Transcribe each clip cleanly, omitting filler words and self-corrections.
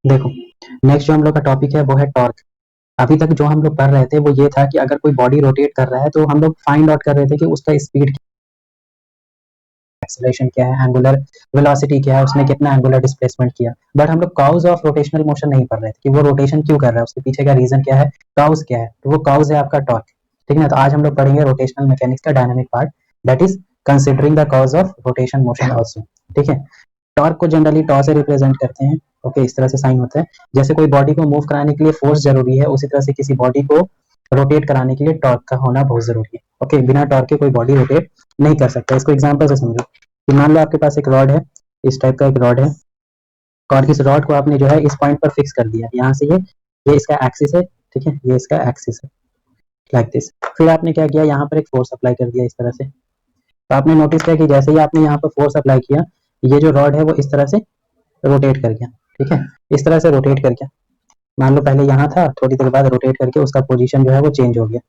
देखो, नेक्स्ट जो हम लोग का टॉपिक है वो है टॉर्क। अभी तक जो हम लोग पढ़ रहे थे वो ये था कि अगर कोई बॉडी रोटेट कर रहा है तो हम लोग फाइंड आउट कर रहे थे कि उसका स्पीड, एक्सेलरेशन क्या है, एंगुलर वेलोसिटी क्या है, उसने कितना एंगुलर डिस्प्लेसमेंट किया। बट हम लोग कॉज ऑफ रोटेशनल मोशन नहीं पढ़ रहे थे कि वो रोटेशन क्यों कर रहा है, उसके पीछे का रीजन क्या है, कॉज क्या है। तो वो कॉज है आपका टॉर्क। ठीक है ना। तो आज हम लोग पढ़ेंगे रोटेशनल मैकेनिक्स का dynamic part, that is considering the cause of rotation motion also. ठीक है। टॉर्क को जनरली टॉ से रिप्रेजेंट करते हैं। ओके, इस तरह से साइन होता है। जैसे कोई बॉडी को मूव कराने के लिए फोर्स जरूरी है, उसी तरह से किसी बॉडी को रोटेट कराने के लिए टॉर्क का होना बहुत जरूरी है। ओके, बिना टॉर्क के कोई बॉडी रोटेट नहीं कर सकता। इसको एग्जांपल से समझो कि मान लो आपके पास एक रॉड है, इस टाइप का एक रॉड है, और इस रॉड को आपने जो है इस पॉइंट पर फिक्स कर दिया। यहाँ से ये इसका एक्सिस है। ठीक है, ये इसका एक्सिस है, लाइक दिस। फिर आपने क्या किया, यहाँ पर एक फोर्स अप्लाई कर दिया इस तरह से। तो आपने नोटिस किया कि जैसे ही आपने यहाँ पर फोर्स अप्लाई किया, ये जो रॉड है वो इस तरह से रोटेट कर गया। ठीक है, इस तरह से रोटेट कर गया। मान लो पहले यहाँ था, थोड़ी देर बाद रोटेट करके उसका पोजीशन जो है वो चेंज हो गया।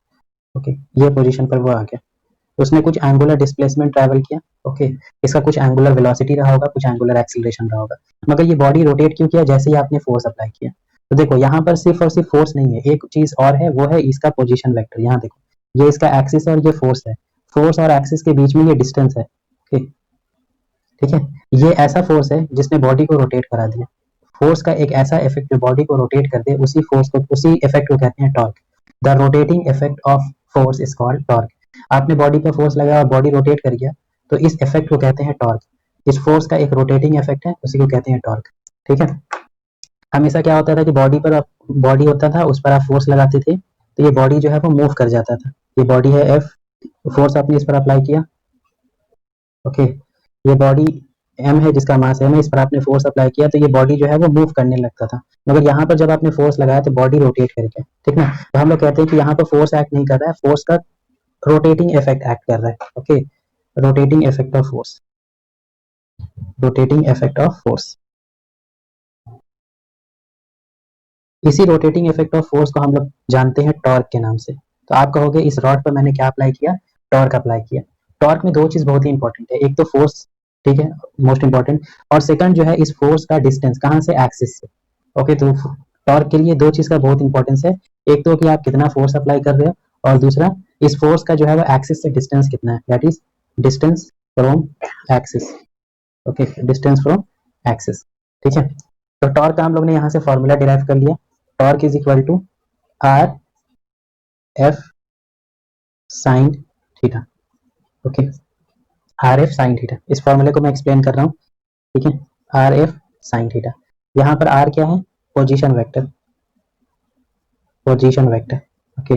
ओके, ये पोजीशन पर वो आ गया। तो उसने कुछ एंगुलर डिस्प्लेसमेंट ट्रैवल किया। ओके, इसका कुछ एंगुलर वेलोसिटी रहा होगा, कुछ एंगुलर एक्सीलरेशन रहा होगा। मगर ये बॉडी रोटेट क्यों किया, जैसे ही आपने फोर्स अप्लाई किया। तो देखो, यहाँ पर सिर्फ और सिर्फ फोर्स नहीं है, एक चीज और है, वो है इसका पोजीशन वेक्टर। यहाँ देखो, ये इसका एक्सिस और ये फोर्स है। फोर्स और एक्सिस के बीच में ये डिस्टेंस है। ओके, ठीक है। ये ऐसा फोर्स है जिसने बॉडी को रोटेट करा दिया। फोर्स का एक ऐसा इफेक्ट जो बॉडी को रोटेट कर दे, उसी फोर्स को, उसी इफेक्ट को कहते हैं torque. The rotating effect of force is called torque. आपने बॉडी पर फोर्स लगाया और बॉडी रोटेट कर गया, तो इस इफेक्ट को कहते हैं टॉर्क। इस फोर्स का एक रोटेटिंग इफेक्ट है, उसी को कहते हैं टॉर्क। ठीक है। हमेशा क्या होता था कि बॉडी पर बॉडी होता था, उस पर आप फोर्स लगाते थे, तो ये बॉडी जो है वो मूव कर जाता था। ये बॉडी है एफ, फोर्स आपने इस पर अप्लाई किया। ओके, ये बॉडी एम है जिसका मास एम है, इस पर आपने फोर्स अप्लाई किया, तो ये बॉडी जो है वो मूव करने लगता था। मगर यहाँ पर जब आपने फोर्स लगाया तो बॉडी रोटेट कर गया। ठीक ना। तो हम लोग कहते हैं कि यहाँ पर फोर्स एक्ट नहीं कर रहा है, फोर्स का रोटेटिंग इफेक्ट एक्ट कर रहा है। Okay, rotating effect of force, rotating effect of force. इसी रोटेटिंग इफेक्ट ऑफ फोर्स को हम लोग जानते हैं टॉर्क के नाम से। तो आप कहोगे इस रॉड पर मैंने क्या अप्लाई किया, टॉर्क अप्लाई किया। टॉर्क में दो चीज बहुत ही इंपॉर्टेंट है, एक तो फोर्स, ठीक है, मोस्ट इंपॉर्टेंट, और सेकंड जो है इस फोर्स का डिस्टेंस, कहाँ से, एक्सिस से। ओके, तो टॉर्क के लिए दो चीज का बहुत इंपॉर्टेंस है, एक तो कि आप कितना फोर्स अप्लाई कर रहे हो, और दूसरा इस फोर्स का जो है वो एक्सिस से डिस्टेंस कितना है, that is distance from axis. Okay, distance from axis. ठीक है। तो टॉर्क का हम लोग ने यहाँ से फॉर्मूला डिराइव कर लिया। Torque is equal to r F sine theta. Okay, r F sine theta, इस फॉर्मूले को मैं एक्सप्लेन कर रहा हूँ। ठीक है, आर एफ साइन थीटा। यहाँ पर आर क्या है, position vector, position vector. Okay,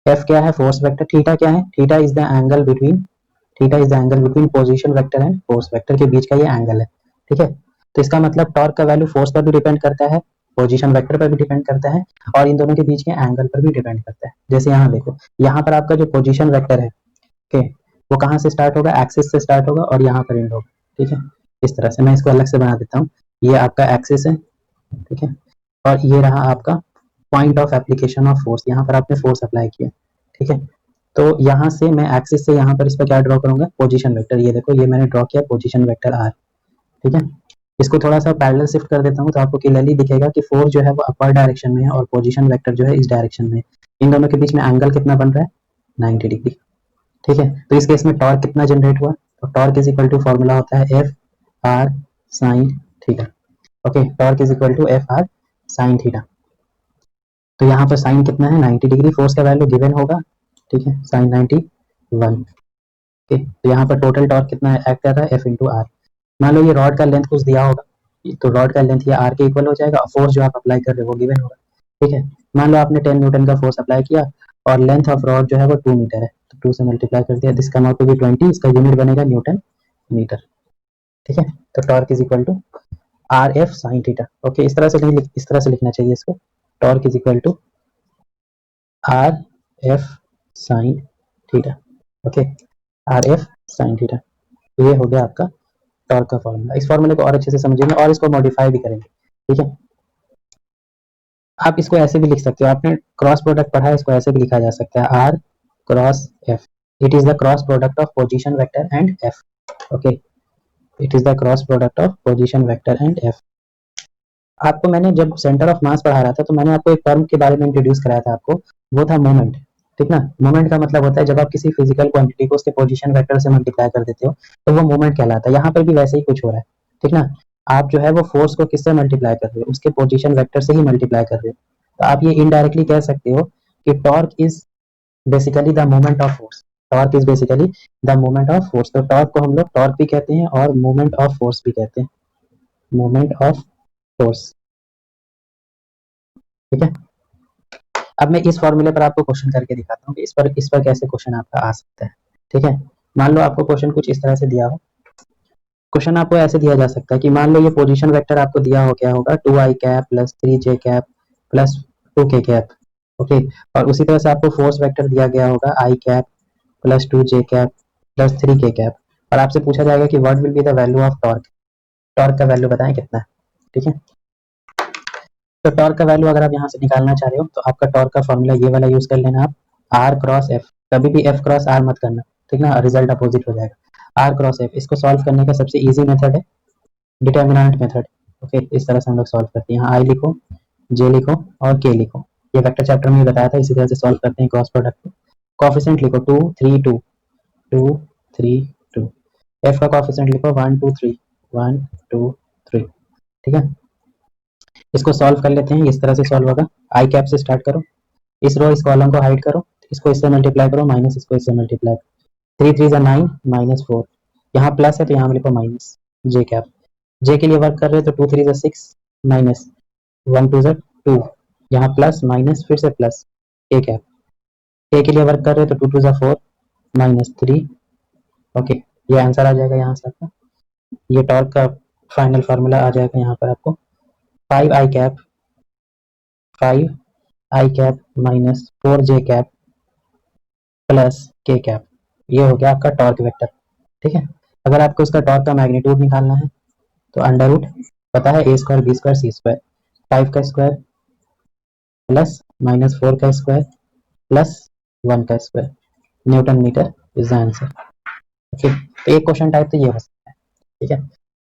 F क्या है, फोर्स वेक्टर, थीटा क्या है, theta is the angle between, theta is the angle between position vector and force vector के बीच का ये एंगल है। ठीक है। तो इसका मतलब टॉर्क का वैल्यू फोर्स पर भी डिपेंड करता है, पोजीशन वेक्टर पर भी डिपेंड करता है, और इन दोनों के बीच के एंगल पर भी डिपेंड करता है। जैसे यहाँ देखो, यहाँ पर आपका जो पोजीशन वेक्टर है, ओके, वो कहाँ से स्टार्ट होगा, एक्सिस से स्टार्ट होगा और यहाँ पर एंड होगा। ठीक है, इस तरह से मैं इसको अलग से बना देता हूँ। ये आपका एक्सिस है, ठीक है, और ये रहा आपका point of application of force, यहाँ पर आपने फोर्स अप्लाई किया। ठीक है। तो यहाँ से मैं एक्सिस से यहाँ पर इस पर क्या ड्रॉ करूंगा, पोजीशन वेक्टर। ये देखो, ये मैंने ड्रॉ किया पोजीशन वेक्टर आर। ठीक है। इसको थोड़ा सा पैरेलल शिफ्ट कर देता हूँ तो आपको क्लियरली दिखेगा कि फोर्स जो है वो अपर डायरेक्शन में है और पोजीशन वेक्टर जो है इस डायरेक्शन में है। इन दोनों के बीच में एंगल कितना बन रहा है, 90 डिग्री। ठीक है। तो इस केस में टॉर्क कितना जनरेट हुआ, तो torque is equal to formula होता है F r sine theta. Okay, torque is equal to F r sine theta. तो यहाँ पर साइन कितना है, 90 डिग्री, फोर्स का वैल्यू गिवन होगा। ठीक है, साइन 91। ओके, तो यहाँ पर टोटल टॉर्क कितना एक्ट कर रहा है, एफ इंटू आर। मान लो ये रॉड का लेंथ कुछ दिया होगा, तो रॉड का लेंथ ये आर के इक्वल हो जाएगा, और फोर्स जो आप अप्लाई कर रहे हो वो गिवन होगा। ठीक है। मान लो आपने 10 न्यूटन का फोर्स अप्लाई किया और लेंथ ऑफ रॉड जो है वो 2 मीटर है, तो 2 से मल्टीप्लाई कर दिया, this come out to be 20, इसका यूनिट बनेगा न्यूटन मीटर। ठीक है। तो torque is equal to r F sine theta. Okay, इस तरह से नहीं, इस तरह से लिखना चाहिए इसको, torque is equal to r F sine theta. Okay, r F sine theta. तो ये हो गया आपका टॉर्क का फॉर्मूला। इस फॉर्मूले को और अच्छे से समझेंगे और इसको मॉडिफाई भी करेंगे। ठीक है। आप इसको ऐसे भी लिख सकते हो, आपने क्रॉस प्रोडक्ट पढ़ा है, इसको ऐसे भी लिखा जा सकता है, r cross F, it is the cross product of position vector and F. Okay, it is the cross product of position vector and F. आपको मैंने जब सेंटर ऑफ मास पढ़ा रहा था तो मैंने आपको एक टर्म के बारे में इंट्रोड्यूस कराया था आपको, वो था मोमेंट। ठीक ना, मोमेंट का मतलब होता है जब आप किसी फिजिकल क्वांटिटी को उसके पोजीशन वेक्टर से मल्टीप्लाई कर देते हो तो वो मोमेंट कहलाता है। यहाँ पर भी वैसे ही कुछ हो रहा है। ठीक ना, आप जो है वो फोर्स को किससे मल्टीप्लाई कर रहे हो, उसके पोजीशन वेक्टर से ही मल्टीप्लाई कर रहे हो। तो आप ये इनडायरेक्टली कह सकते हो कि torque is basically the moment of force. Torque is basically the moment of force. तो टॉर्क को हम लोग टॉर्क भी कहते हैं और मोमेंट ऑफ फोर्स भी कहते हैं, मोमेंट ऑफ फोर्स। ठीक है, अब मैं इस फॉर्मूले पर आपको क्वेश्चन करके दिखाता हूँ कि इस पर कैसे क्वेश्चन आपका आ सकता है। ठीक है, मान लो आपको क्वेश्चन कुछ इस तरह से दिया हो। क्वेश्चन आपको ऐसे दिया जा सकता है कि मान लो ये पोजीशन वेक्टर आपको दिया हो क्या होगा, 2i cap plus 3j cap plus 2k cap. Okay, और उसी तरह से आपको फोर्स वेक्टर दिया गया होगा i cap plus 2j cap plus 3k cap, और आपसे पूछा जाएगा कि what will be the value of torque. Torque का वैल्यू बताएं कितना है। ठीक है, तो टॉर्क का वैल्यू अगर आप यहाँ से निकालना चाह रहे हो तो आपका टॉर्क का फॉर्मूला ये वाला यूज कर लेना आप, आर क्रॉस एफ। कभी भी एफ क्रॉस आर मत करना, ठीक ना, रिजल्ट अपोजिट हो जाएगा। आर क्रॉस एफ, इसको सॉल्व करने का सबसे इजी मेथड है डिटर्मिनेंट मेथड। ओके, इस तरह से हम लोग सॉल्व करते हैं। यहाँ आई लिखो, जे लिखो और के लिखो, ये वेक्टर चैप्टर में बताया था, इसी तरह से सॉल्व करते हैं क्रॉस प्रोडक्ट को। कॉफिशेंट लिखो 2 3 2, 2 3 2। एफ का कॉफिशेंट लिखो 1 2 3, 1 2 3। ठीक है, इसको सॉल्व कर लेते हैं। इस तरह से सॉल्व होगा, आई कैप से स्टार्ट करो, इस रो इस कॉलम को हाइड करो, इसको इससे मल्टीप्लाई करो, माइनस इसको इससे मल्टीप्लाई करो। 3 3 9 -4, यहाँ प्लस है तो यहाँ लिखो माइनस जे कैप। जे के लिए वर्क कर रहे हो तो 2 3 6 माइनस 1 2 2, यहाँ प्लस माइनस फिर से प्लस ए कैप। ए के लिए वर्क कर रहे हो तो 2 2 4 -3। ओके, ये आंसर आ जाएगा यहाँ से आपका। ये टॉर्क का फाइनल फार्मूला आ जाएगा यहाँ पर आपको, 5i cap, 5i cap minus 4j cap plus के कैप। ये हो गया आपका टॉर्क वेक्टर। ठीक है, अगर आपको इसका टॉर्क का मैग्नीट्यूड निकालना है तो अंडर रूट, पता है ए स्क्वायर बी स्क्वायर सी स्क्वायर, 5 का स्क्वायर प्लस -4 का स्क्वायर प्लस 1 का square, newton metre is the answer. Okay, तो एक क्वेश्चन टाइप तो ये हो सकता है। ठीक है,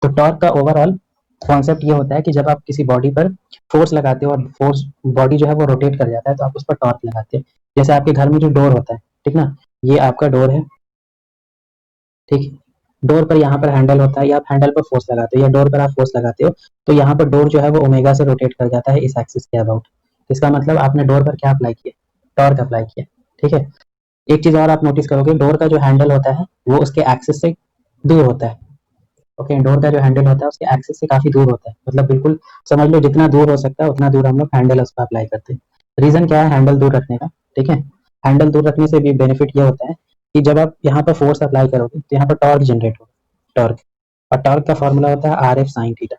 तो टॉर्क का ओवरऑल कॉन्सेप्ट ये होता है कि जब आप किसी बॉडी पर फोर्स लगाते हो और फोर्स बॉडी जो है वो रोटेट कर जाता है तो आप उस पर टॉर्क लगाते हैं। जैसे आपके घर में जो डोर होता है, ठीक ना, ये आपका डोर है। ठीक, डोर पर यहाँ पर हैंडल होता है, या आप हैंडल पर फोर्स लगाते हो या डोर पर आप फोर्स लगाते हो तो यहाँ पर डोर जो है वो ओमेगा से रोटेट कर जाता है इस एक्सिस के अबाउट। इसका मतलब आपने डोर पर क्या अप्लाई किया, टॉर्क अप्लाई किया। ठीक है, एक चीज और आप नोटिस करोगे, डोर का जो हैंडल होता है वो उसके एक्सिस से दूर होता है। ओके, डोर का जो हैंडल होता है उसके एक्सिस से काफी दूर होता है, मतलब बिल्कुल समझ लो जितना दूर हो सकता है उतना दूर हम लोग हैंडल उस पर अप्लाई करते हैं। रीजन क्या है हैंडल दूर रखने का। ठीक है, हैंडल दूर रखने से भी बेनिफिट ये होता है कि जब आप यहाँ पर फोर्स अप्लाई करोगे तो यहाँ पर टॉर्क जनरेट होगा, टॉर्क। और टॉर्क का फॉर्मूला होता है आर एफ साइन थीटा।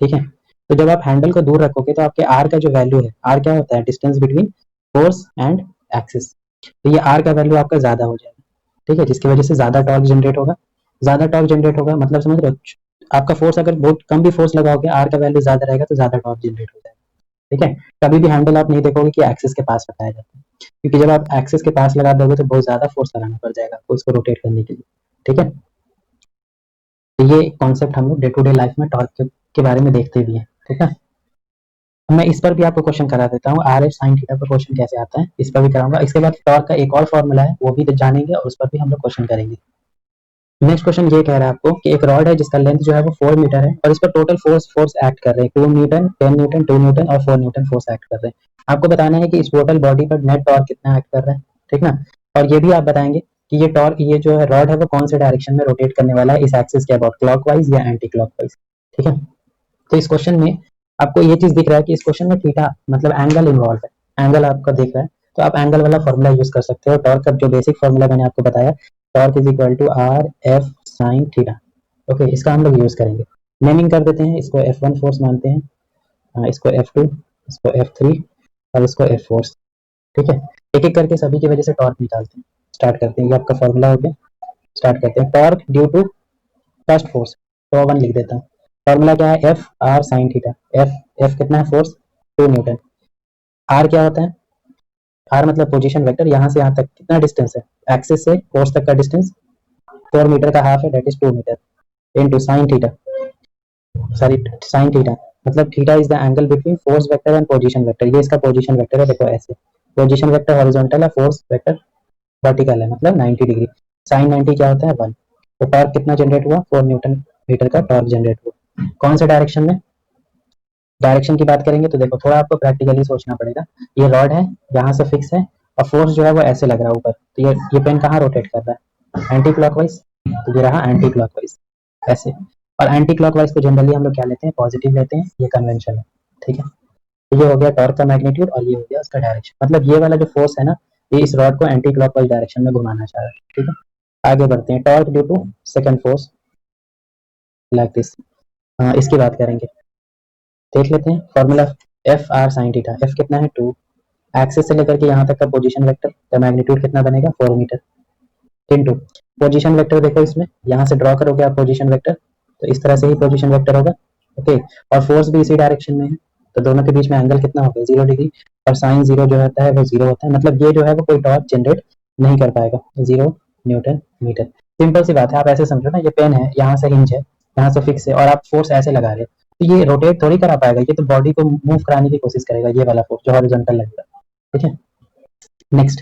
ठीक है, तो जब आप हैंडल को दूर रखोगे तो आपके आर का जो वैल्यू है, आर क्या होता है, distance between force and axis, तो ये आर का वैल्यू आपका ज्यादा हो जाएगा। ठीक है, जिसकी वजह से ज्यादा टॉर्क जनरेट होगा। ज्यादा टॉर्क जनरेट होगा मतलब समझ रहे हो, आपका फोर्स अगर बहुत कम भी फोर्स लगाओगे, आर का वैल्यू ज्यादा रहेगा तो ज्यादा टॉर्क जनरेट हो जाएगा। ठीक है, कभी भी हैंडल आप नहीं देखोगे कि एक्सिस के पास लगाया जाता है, क्योंकि जब आप एक्सिस के पास लगा दोगे तो बहुत ज्यादा फोर्स लगाना पड़ जाएगा आपको इसको रोटेट करने के लिए। ठीक है, तो ये कॉन्सेप्ट हम लोग डे टू डे लाइफ में टॉर्क के बारे में देखते भी हैं। ठीक है, मैं इस पर भी आपको क्वेश्चन करा देता हूँ, आर एफ साइन थीटा पर क्वेश्चन कैसे आता है इस पर भी कराऊंगा। इसके बाद टॉर्क का एक और फॉर्मूला है वो भी जानेंगे और उस पर भी हम लोग क्वेश्चन करेंगे। नेक्स्ट क्वेश्चन ये कह रहा है आपको कि एक रॉड है जिसका लेंथ जो है वो 4 मीटर है और इस पर टोटल फोर्स एक्ट कर रहे हैं 2 न्यूटन, 10 न्यूटन, 2 न्यूटन और 4 न्यूटन फोर्स एक्ट कर रहे हैं। आपको बताना है कि इस टोटल बॉडी पर नेट टॉर्क कितना एक्ट कर रहा है। ठीक ना, और ये भी आप बताएंगे कि ये टॉर्क, ये जो है रॉड है वो कौन से डायरेक्शन में रोटेट करने वाला है इस एक्सिस के अबाउट, क्लॉकवाइज या एंटी क्लॉकवाइज। ठीक है, तो इस क्वेश्चन में आपको ये चीज दिख रहा है कि इस क्वेश्चन में थीटा मतलब एंगल इन्वॉल्व है, एंगल आपका दिख रहा है, तो आप एंगल वाला फॉर्मूला यूज कर सकते हो। टॉर्क का जो बेसिक फॉर्मूला मैंने आपको बताया, torque is equal to r F sine theta. Okay, इसका हम लोग यूज करेंगे। नेमिंग कर देते हैं, इसको F1 फोर्स मानते हैं, इसको F2, इसको F3 और इसको F फोर्स। ठीक है, एक एक करके सभी की वजह से टॉर्क निकालते हैं। स्टार्ट करते हैं, ये आपका फॉर्मूला हो गया। स्टार्ट करते हैं, torque due to first force, तो 1 लिख देता हूँ। फॉर्मूला क्या है, F r sine theta. F, F कितना है फोर्स, 2 न्यूटन। आर क्या होता है, आर मतलब पोजीशन वेक्टर, यहाँ से यहाँ तक कितना डिस्टेंस है, एक्सिस से फोर्स तक का डिस्टेंस 4 मीटर का हाफ है, that is 2 metre, into sine theta. Sorry sine theta, मतलब theta is the angle between force vector and position vector. ये इसका पोजीशन वेक्टर है, देखो ऐसे, पोजीशन वेक्टर हॉरिजॉन्टल है, फोर्स वेक्टर वर्टिकल है, मतलब 90 डिग्री। साइन 90 क्या होता है 1। तो टॉर्क कितना जनरेट हुआ, 4 न्यूटन मीटर का टॉर्क जनरेट हुआ। कौन से डायरेक्शन में, डायरेक्शन की बात करेंगे तो देखो थोड़ा आपको प्रैक्टिकली सोचना पड़ेगा। ये रॉड है, यहाँ से फिक्स है, और फोर्स जो है वो ऐसे लग रहा है ऊपर, तो ये पेन कहाँ रोटेट कर रहा है, एंटी क्लॉकवाइज। तो ये रहा एंटी क्लॉकवाइज ऐसे। और एंटी क्लॉकवाइज को जनरली हम लोग क्या लेते हैं, पॉजिटिव लेते हैं, ये कन्वेंशन है, ठीक है। तो ये हो गया टॉर्क का मैग्नीट्यूड और ये हो गया उसका डायरेक्शन, मतलब ये वाला जो फोर्स है ना, ये इस रॉड को एंटी क्लॉकवाइज डायरेक्शन में घुमाना चाह रहा है, ठीक है। आगे बढ़ते हैं, torque due to second force like this, इसकी बात करेंगे, देख लेते हैं formula. F r sine theta, F कितना है 2, एक्सिस से लेकर के यहाँ तक का पोजीशन वेक्टर का मैग्नीट्यूड कितना बनेगा 4 मीटर, इनटू पोजीशन वेक्टर। देखो इसमें यहाँ से ड्रॉ करोगे आप पोजीशन वेक्टर, तो इस तरह से ही पोजीशन वेक्टर होगा, ओके। और फोर्स भी इसी डायरेक्शन में है, तो दोनों के बीच में एंगल कितना होगा 0 डिग्री, और साइन 0 जो होता है वो 0 होता है, मतलब ये जो है वो कोई टॉर्क जनरेट नहीं कर पाएगा, 0 न्यूटन मीटर। सिंपल सी बात है, आप ऐसे समझो ना, ये पेन है, यहाँ से हिंज है, यहाँ से फिक्स है, और आप फोर्स ऐसे लगा रहे हो, तो ये रोटेट थोड़ी करा पाएगा, ये तो बॉडी को मूव कराने की कोशिश करेगा, ये वाला फोर्स जो हॉरिजॉन्टल लगेगा, ठीक है। Next,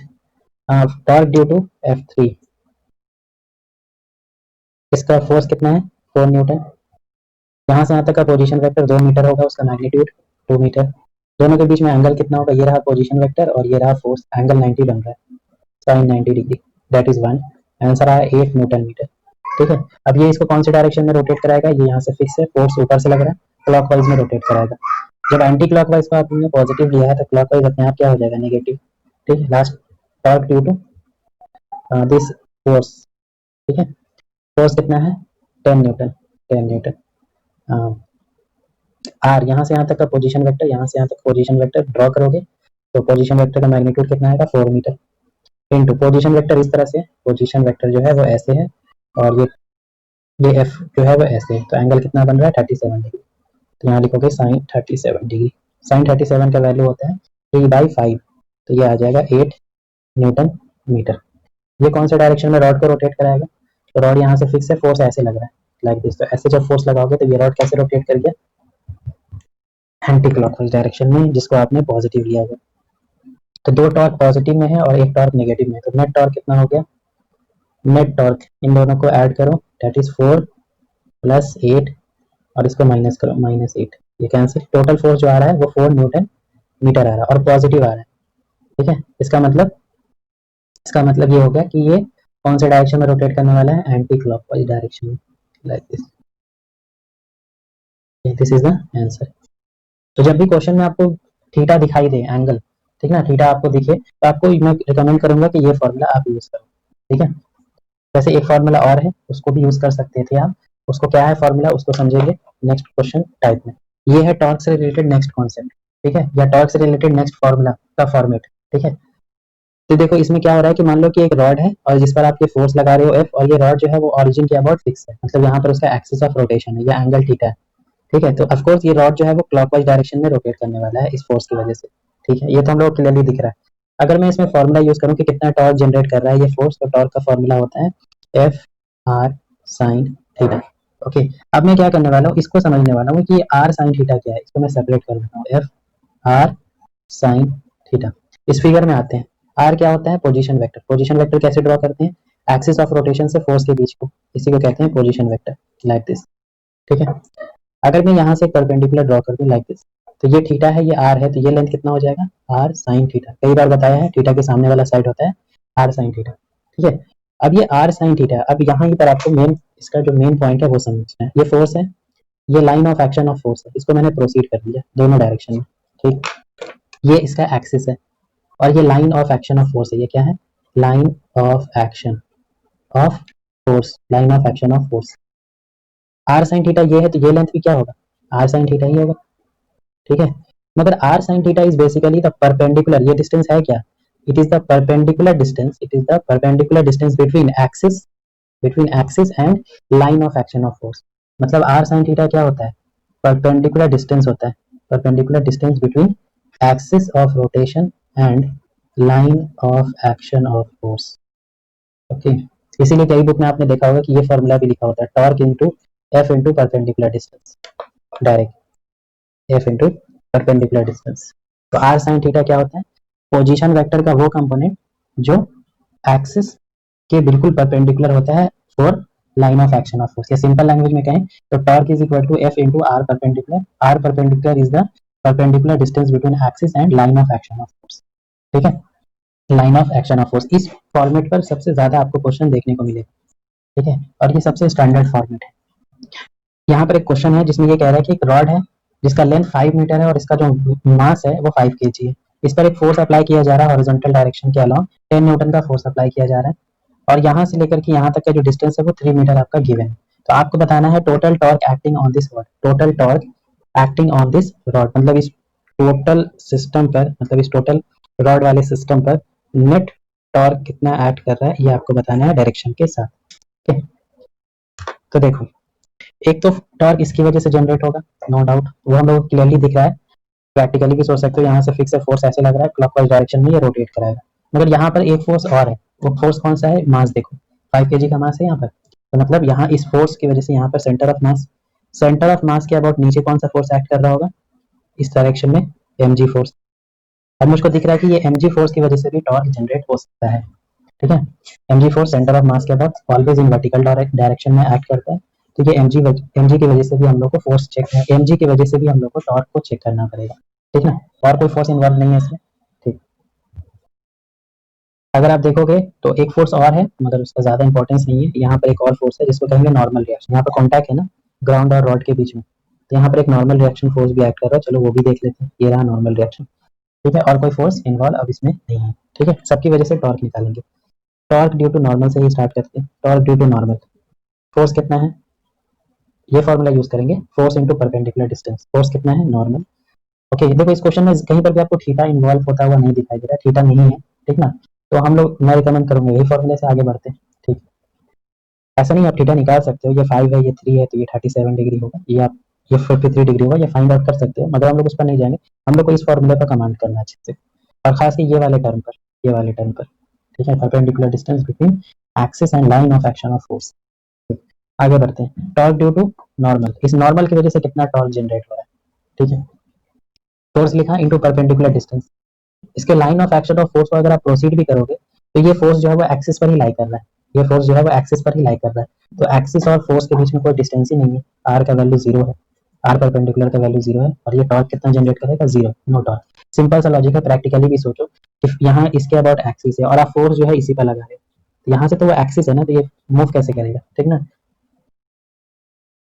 torque due to F3, इसका फोर्स कितना है 4 न्यूटन, यहाँ से यहाँ तक का पोजीशन वेक्टर 2 मीटर होगा, उसका मैग्नीट्यूड 2 मीटर। दोनों के बीच में एंगल कितना होगा, ये रहा पोजीशन वेक्टर और ये रहा फोर्स, एंगल 90 बन रहा है, sine 90 degree, that is 1। Answer आया 8 न्यूटन मीटर, ठीक है। अब ये इसको कौन से डायरेक्शन में रोटेट कराएगा, ये यहाँ से फिक्स है, फोर्स ऊपर से लग रहा है, क्लॉकवाइज में रोटेट कराएगा। जब एंटी क्लॉकवाइज को आपने पॉजिटिव लिया है तो क्लॉकवाइज अपने आप क्या हो जाएगा, नेगेटिव, ठीक है। Last, torque due to this force, ठीक है। फोर्स कितना है 10 न्यूटन, 10 न्यूटन। आर यहाँ से यहाँ तक का पोजीशन वेक्टर, यहाँ से यहाँ तक पोजीशन वेक्टर ड्रॉ करोगे, तो पोजीशन वेक्टर का मैग्नीट्यूड कितना आएगा 4 मीटर, इनटू पोजीशन वेक्टर इस तरह से, पोजीशन वेक्टर जो है वो ऐसे है, और ये एफ जो है वो ऐसे है, तो एंगल कितना बन रहा है 37 डिग्री। तो यहाँ लिखोगे साइन 37 डिग्री, साइन 37 का वैल्यू होता है 3/5, तो ये आ जाएगा 8 न्यूटन मीटर। ये कौन से डायरेक्शन में रॉड को रोटेट कराएगा, तो रॉड यहाँ से फिक्स है, फोर्स ऐसे लग रहा है लाइक दिस, तो ऐसे जब फोर्स लगाओगे तो ये रॉड कैसे रोटेट कर गया, एंटी क्लॉकवाइज डायरेक्शन में, जिसको आपने पॉजिटिव लिया हुआ। तो दो टॉर्क पॉजिटिव में है और एक टॉर्क नेगेटिव में है, तो नेट टॉर्क कितना हो गया, नेट टॉर्क इन दोनों को ऐड करो, दैट इज 4 प्लस 8, और इसको माइनस करो, -8, ये कैंसिल, टोटल फोर्स जो आ रहा है वो 4 न्यूटन मीटर आ रहा है और पॉजिटिव आ रहा है, ठीक है। इसका मतलब ये हो गया कि ये कौन से डायरेक्शन में रोटेट करने वाला है, एंटी क्लॉकवाइज डायरेक्शन में, like this, this is the answer. तो जब भी क्वेश्चन में आपको थीटा दिखाई दे, एंगल, ठीक ना, थीटा आपको दिखे, तो आपको मैं रिकमेंड करूंगा कि ये फॉर्मूला आप यूज करो, ठीक है। वैसे एक फॉर्मूला और है, उसको भी यूज कर सकते थे आप, उसको क्या है फॉर्मूला, उसको समझेंगे नेक्स्ट क्वेश्चन टाइप में। ये है टॉर्क से रिलेटेड नेक्स्ट कॉन्सेप्ट, ठीक है, या टॉर्क से रिलेटेड नेक्स्ट फॉर्मूला का फॉर्मेट, ठीक है। तो देखो इसमें क्या हो रहा है कि मान लो कि एक रॉड है और जिस पर आप ये फोर्स लगा रहे हो एफ, और ये रॉड जो है वो ऑरिजिन के अबाउट फिक्स है, मतलब यहाँ पर उसका एक्सिस ऑफ रोटेशन है, या एंगल थीटा है, ठीक है। तो ऑफकोर्स ये रॉड जो है वो क्लॉकवाइज डायरेक्शन में रोटेट करने वाला है इस फोर्स की वजह से, ठीक है, ये तो हम लोग क्लियरली दिख रहा है। अगर मैं इसमें फॉर्मूला यूज करूँ कि कितना टॉर्क जनरेट कर रहा है ये फोर्स, तो टॉर्क का फॉर्मूला होता है F r sine theta, okay. अब मैं क्या करने वाला हूँ, इसको समझने वाला हूँ कि ये आर साइन थीटा क्या है, इसको मैं सेपरेट कर लेता हूँ, एफ आर साइन थीटा। इस फिगर में आते हैं, आर क्या होता है पोजीशन वेक्टर, पोजीशन वेक्टर कैसे ड्रॉ करते हैं, एक्सिस ऑफ रोटेशन से फोर्स के बीच को, इसी को कहते हैं पोजीशन वेक्टर, लाइक दिस, ठीक है। अगर मैं यहाँ से परपेंडिकुलर ड्रॉ कर दूं लाइक दिस, तो ये थीटा है, ये आर है, तो ये लेंथ कितना हो जाएगा आर साइन थीटा, कई बार बताया है थीटा के सामने वाला साइड होता है आर साइन थीटा, ठीक है। अब ये आर साइन थीटा, अब यहाँ पर आपको मेन, इसका जो मेन पॉइंट है वो समझना है, ये फोर्स है, ये line of action of force है, इसको मैंने प्रोसीड कर दिया दोनों डायरेक्शन में, ठीक। ये इसका एक्सिस है, और ये line of action of force है, ये क्या है, line of action of force, line of action of force. R sine theta ये है, तो ये लेंथ भी क्या होगा आर साइन थीटा ही होगा, ठीक है। मगर r sine theta is basically the perpendicular, ये डिस्टेंस है क्या, it is the perpendicular distance, it is the perpendicular distance between axis and line of action of force. मतलब आर साइन थीटा क्या होता है, परपेंडिकुलर डिस्टेंस होता है, perpendicular distance between axis of rotation and line of action of force, okay. इसीलिए कई book में आपने देखा होगा कि ये फॉर्मूला भी लिखा होता है, torque into F into perpendicular distance, direct F into perpendicular distance. तो आर साइन थीटा क्या होता है, पोजीशन वेक्टर का वो कंपोनेंट जो एक्सिस के बिल्कुल परपेंडिकुलर होता है for line of action of force. या सिंपल लैंग्वेज में कहें तो torque is equal to F into r perpendicular. R perpendicular is the perpendicular distance between axis and line of action of force. ठीक है, line of action of force, इस format पर सबसे ज्यादा आपको क्वेश्चन देखने को मिलेगा। ठीक है, और ये सबसे स्टैंडर्ड फॉर्मेट है। यहाँ पर एक क्वेश्चन है जिसमें ये कह रहा है कि एक रॉड है जिसका लेंथ 5 मीटर है और इसका जो मास है वो 5 kg है। इस पर एक फोर्स अप्लाई किया जा रहा है हॉरिजॉन्टल डायरेक्शन के अलावा 10 न्यूटन का फोर्स अप्लाई किया जा रहा है, और यहाँ से लेकर के यहाँ तक का जो डिस्टेंस है वो 3 मीटर आपका गिवन है। तो आपको बताना है total torque acting on this rod, total torque acting on this rod, मतलब इस टोटल सिस्टम पर, मतलब इस टोटल रॉड वाले सिस्टम पर नेट टॉर्क कितना एक्ट कर रहा है, ये आपको बताना है डायरेक्शन के साथ। ठीक है, तो देखो एक तो टॉर्क इसकी वजह से जनरेट होगा, नो डाउट, वो हम लोग क्लियरली दिख रहा है, प्रैक्टिकली भी सोच सकते हो, यहाँ से फिक्स है फोर्स ऐसे लग रहा है क्लॉकवाइज डायरेक्शन में ये रोटेट कराएगा। मगर यहाँ पर एक फोर्स और है, वो फोर्स कौन सा है, मास देखो 5 kg का मास है यहाँ पर, तो मतलब यहाँ इस फोर्स की वजह से यहाँ पर centre of mass, centre of mass के अबाउट नीचे कौन सा फोर्स एक्ट कर रहा होगा इस डायरेक्शन में, mg फोर्स। अब मुझको दिख रहा है कि ये mg फोर्स की वजह से भी टॉर्क जनरेट हो सकता है। ठीक है, mg force centre of mass के about always in vertical direction में एक्ट करता है, तो ये mg की वजह से भी हम लोग को फोर्स चेक है, mg की वजह से भी हम लोग को टॉर्क को चेक करना पड़ेगा। ठीक है, और कोई फोर्स इन्वॉल्व नहीं है इसमें। ठीक, अगर आप देखोगे तो एक फोर्स और है मगर उसका ज्यादा इंपॉर्टेंस नहीं है, यहाँ पर एक और फोर्स है जिसको कहेंगे नॉर्मल रिएक्शन। यहाँ पर कॉन्टैक्ट है ना ग्राउंड और रॉड के बीच में, तो यहाँ पर एक नॉर्मल रिएक्शन फोर्स भी एक्ट कर रहा है, चलो वो भी देख लेते हैं, ये रहा नॉर्मल रिएक्शन। ठीक है, और कोई फोर्स इन्वॉल्व अब इसमें नहीं है। ठीक है, सबकी वजह से टॉर्क निकालेंगे। टॉर्क ड्यू टू नॉर्मल से ही स्टार्ट करते हैं, torque due to normal, force कितना है, ये फॉर्मूला यूज करेंगे, force into perpendicular distance, force कितना है नॉर्मल। ओके, देखो इस क्वेश्चन में कहीं पर भी आपको थीटा इन्वॉल्व होता हुआ नहीं दिखाई दे रहा, थीटा नहीं है, ठीक ना, तो हम लोग, मैं रिकमेंड करूंगा यही फॉर्मूले से आगे बढ़ते हैं। ठीक, ऐसा नहीं आप थीटा निकाल सकते हो, ये 5 है ये 3 है तो ये 37 डिग्री होगा, ये आप ये 53 डिग्री होगा, ये फाइंड आउट कर सकते हो, मगर हम लोग उस पर नहीं जाएंगे, हम लोग को इस फॉर्मूले पर कमांड करना है अच्छे से, और खास ये वाले टर्म पर, ये वाले टर्म पर। ठीक है, perpendicular distance between axis and line of action of force. आगे बढ़ते हैं, टॉर्क ड्यू टू नॉर्मल, इस नॉर्मल की वजह से कितना टॉर्क जनरेट हो रहा है। ठीक है, फोर्स लिखा इंटू परपेंडिकुलर डिस्टेंस, इसके line of action of force को अगर आप प्रोसीड भी करोगे तो ये फोर्स जो है वो एक्सिस पर ही लाई कर रहा है, ये फोर्स जो है वो एक्सिस पर ही लाई कर रहा है, तो एक्सिस और फोर्स के बीच में कोई डिस्टेंस ही नहीं है, आर का वैल्यू जीरो है, आर परपेंडिकुलर का वैल्यू जीरो है, और ये टॉर्क कितना जनरेट करेगा, जीरो, नो टॉर्क। सिंपल सा लॉजिक है, प्रैक्टिकली भी सोचो कि यहाँ इसके अबाउट एक्सिस है और आप फोर्स जो है इसी पर लगा रहे हो, तो यहाँ से तो वो एक्सिस है ना, तो ये मूव कैसे करेगा, ठीक ना,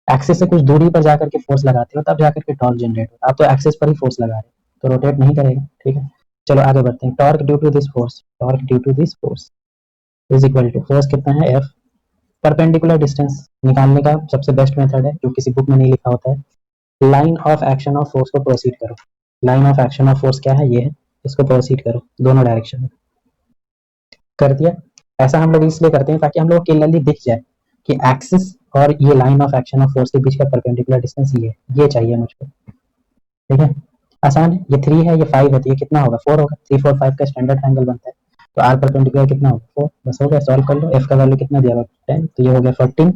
एक्सिस से कुछ दूरी पर जाकर के फोर्स लगाते हो तब जाकर के टॉर्क जनरेट होता है, आप तो एक्सिस पर ही फोर्स लगा रहे हो तो रोटेट नहीं करेगा। ठीक है, चलो आगे बढ़ते हैं, torque due to this force, torque due to this force is equal to, force कितना है एफ, परपेंडिकुलर डिस्टेंस निकालने का सबसे बेस्ट मेथड है जो किसी बुक में नहीं लिखा होता है, line of action of force को प्रोसीड करो, line of action of force क्या है, ये है, इसको प्रोसीड करो दोनों डायरेक्शन में, कर दिया। ऐसा हम लोग इसलिए करते हैं ताकि हम लोग क्लियरली दिख जाए कि एक्सिस और ये line of action of force के बीच का परपेंडिकुलर डिस्टेंस ये चाहिए मुझको। ठीक है, आसान है, ये 3 है ये 5 है तो ये कितना होगा 4 होगा, 3 4 5 का स्टैंडर्ड ट्रायंगल बनता है, तो आर परपेंडिकुलर कितना होगा 4, बस हो गया, सॉल्व कर लो, एफ का वैल्यू कितना दिया हुआ 10, तो ये हो गया 14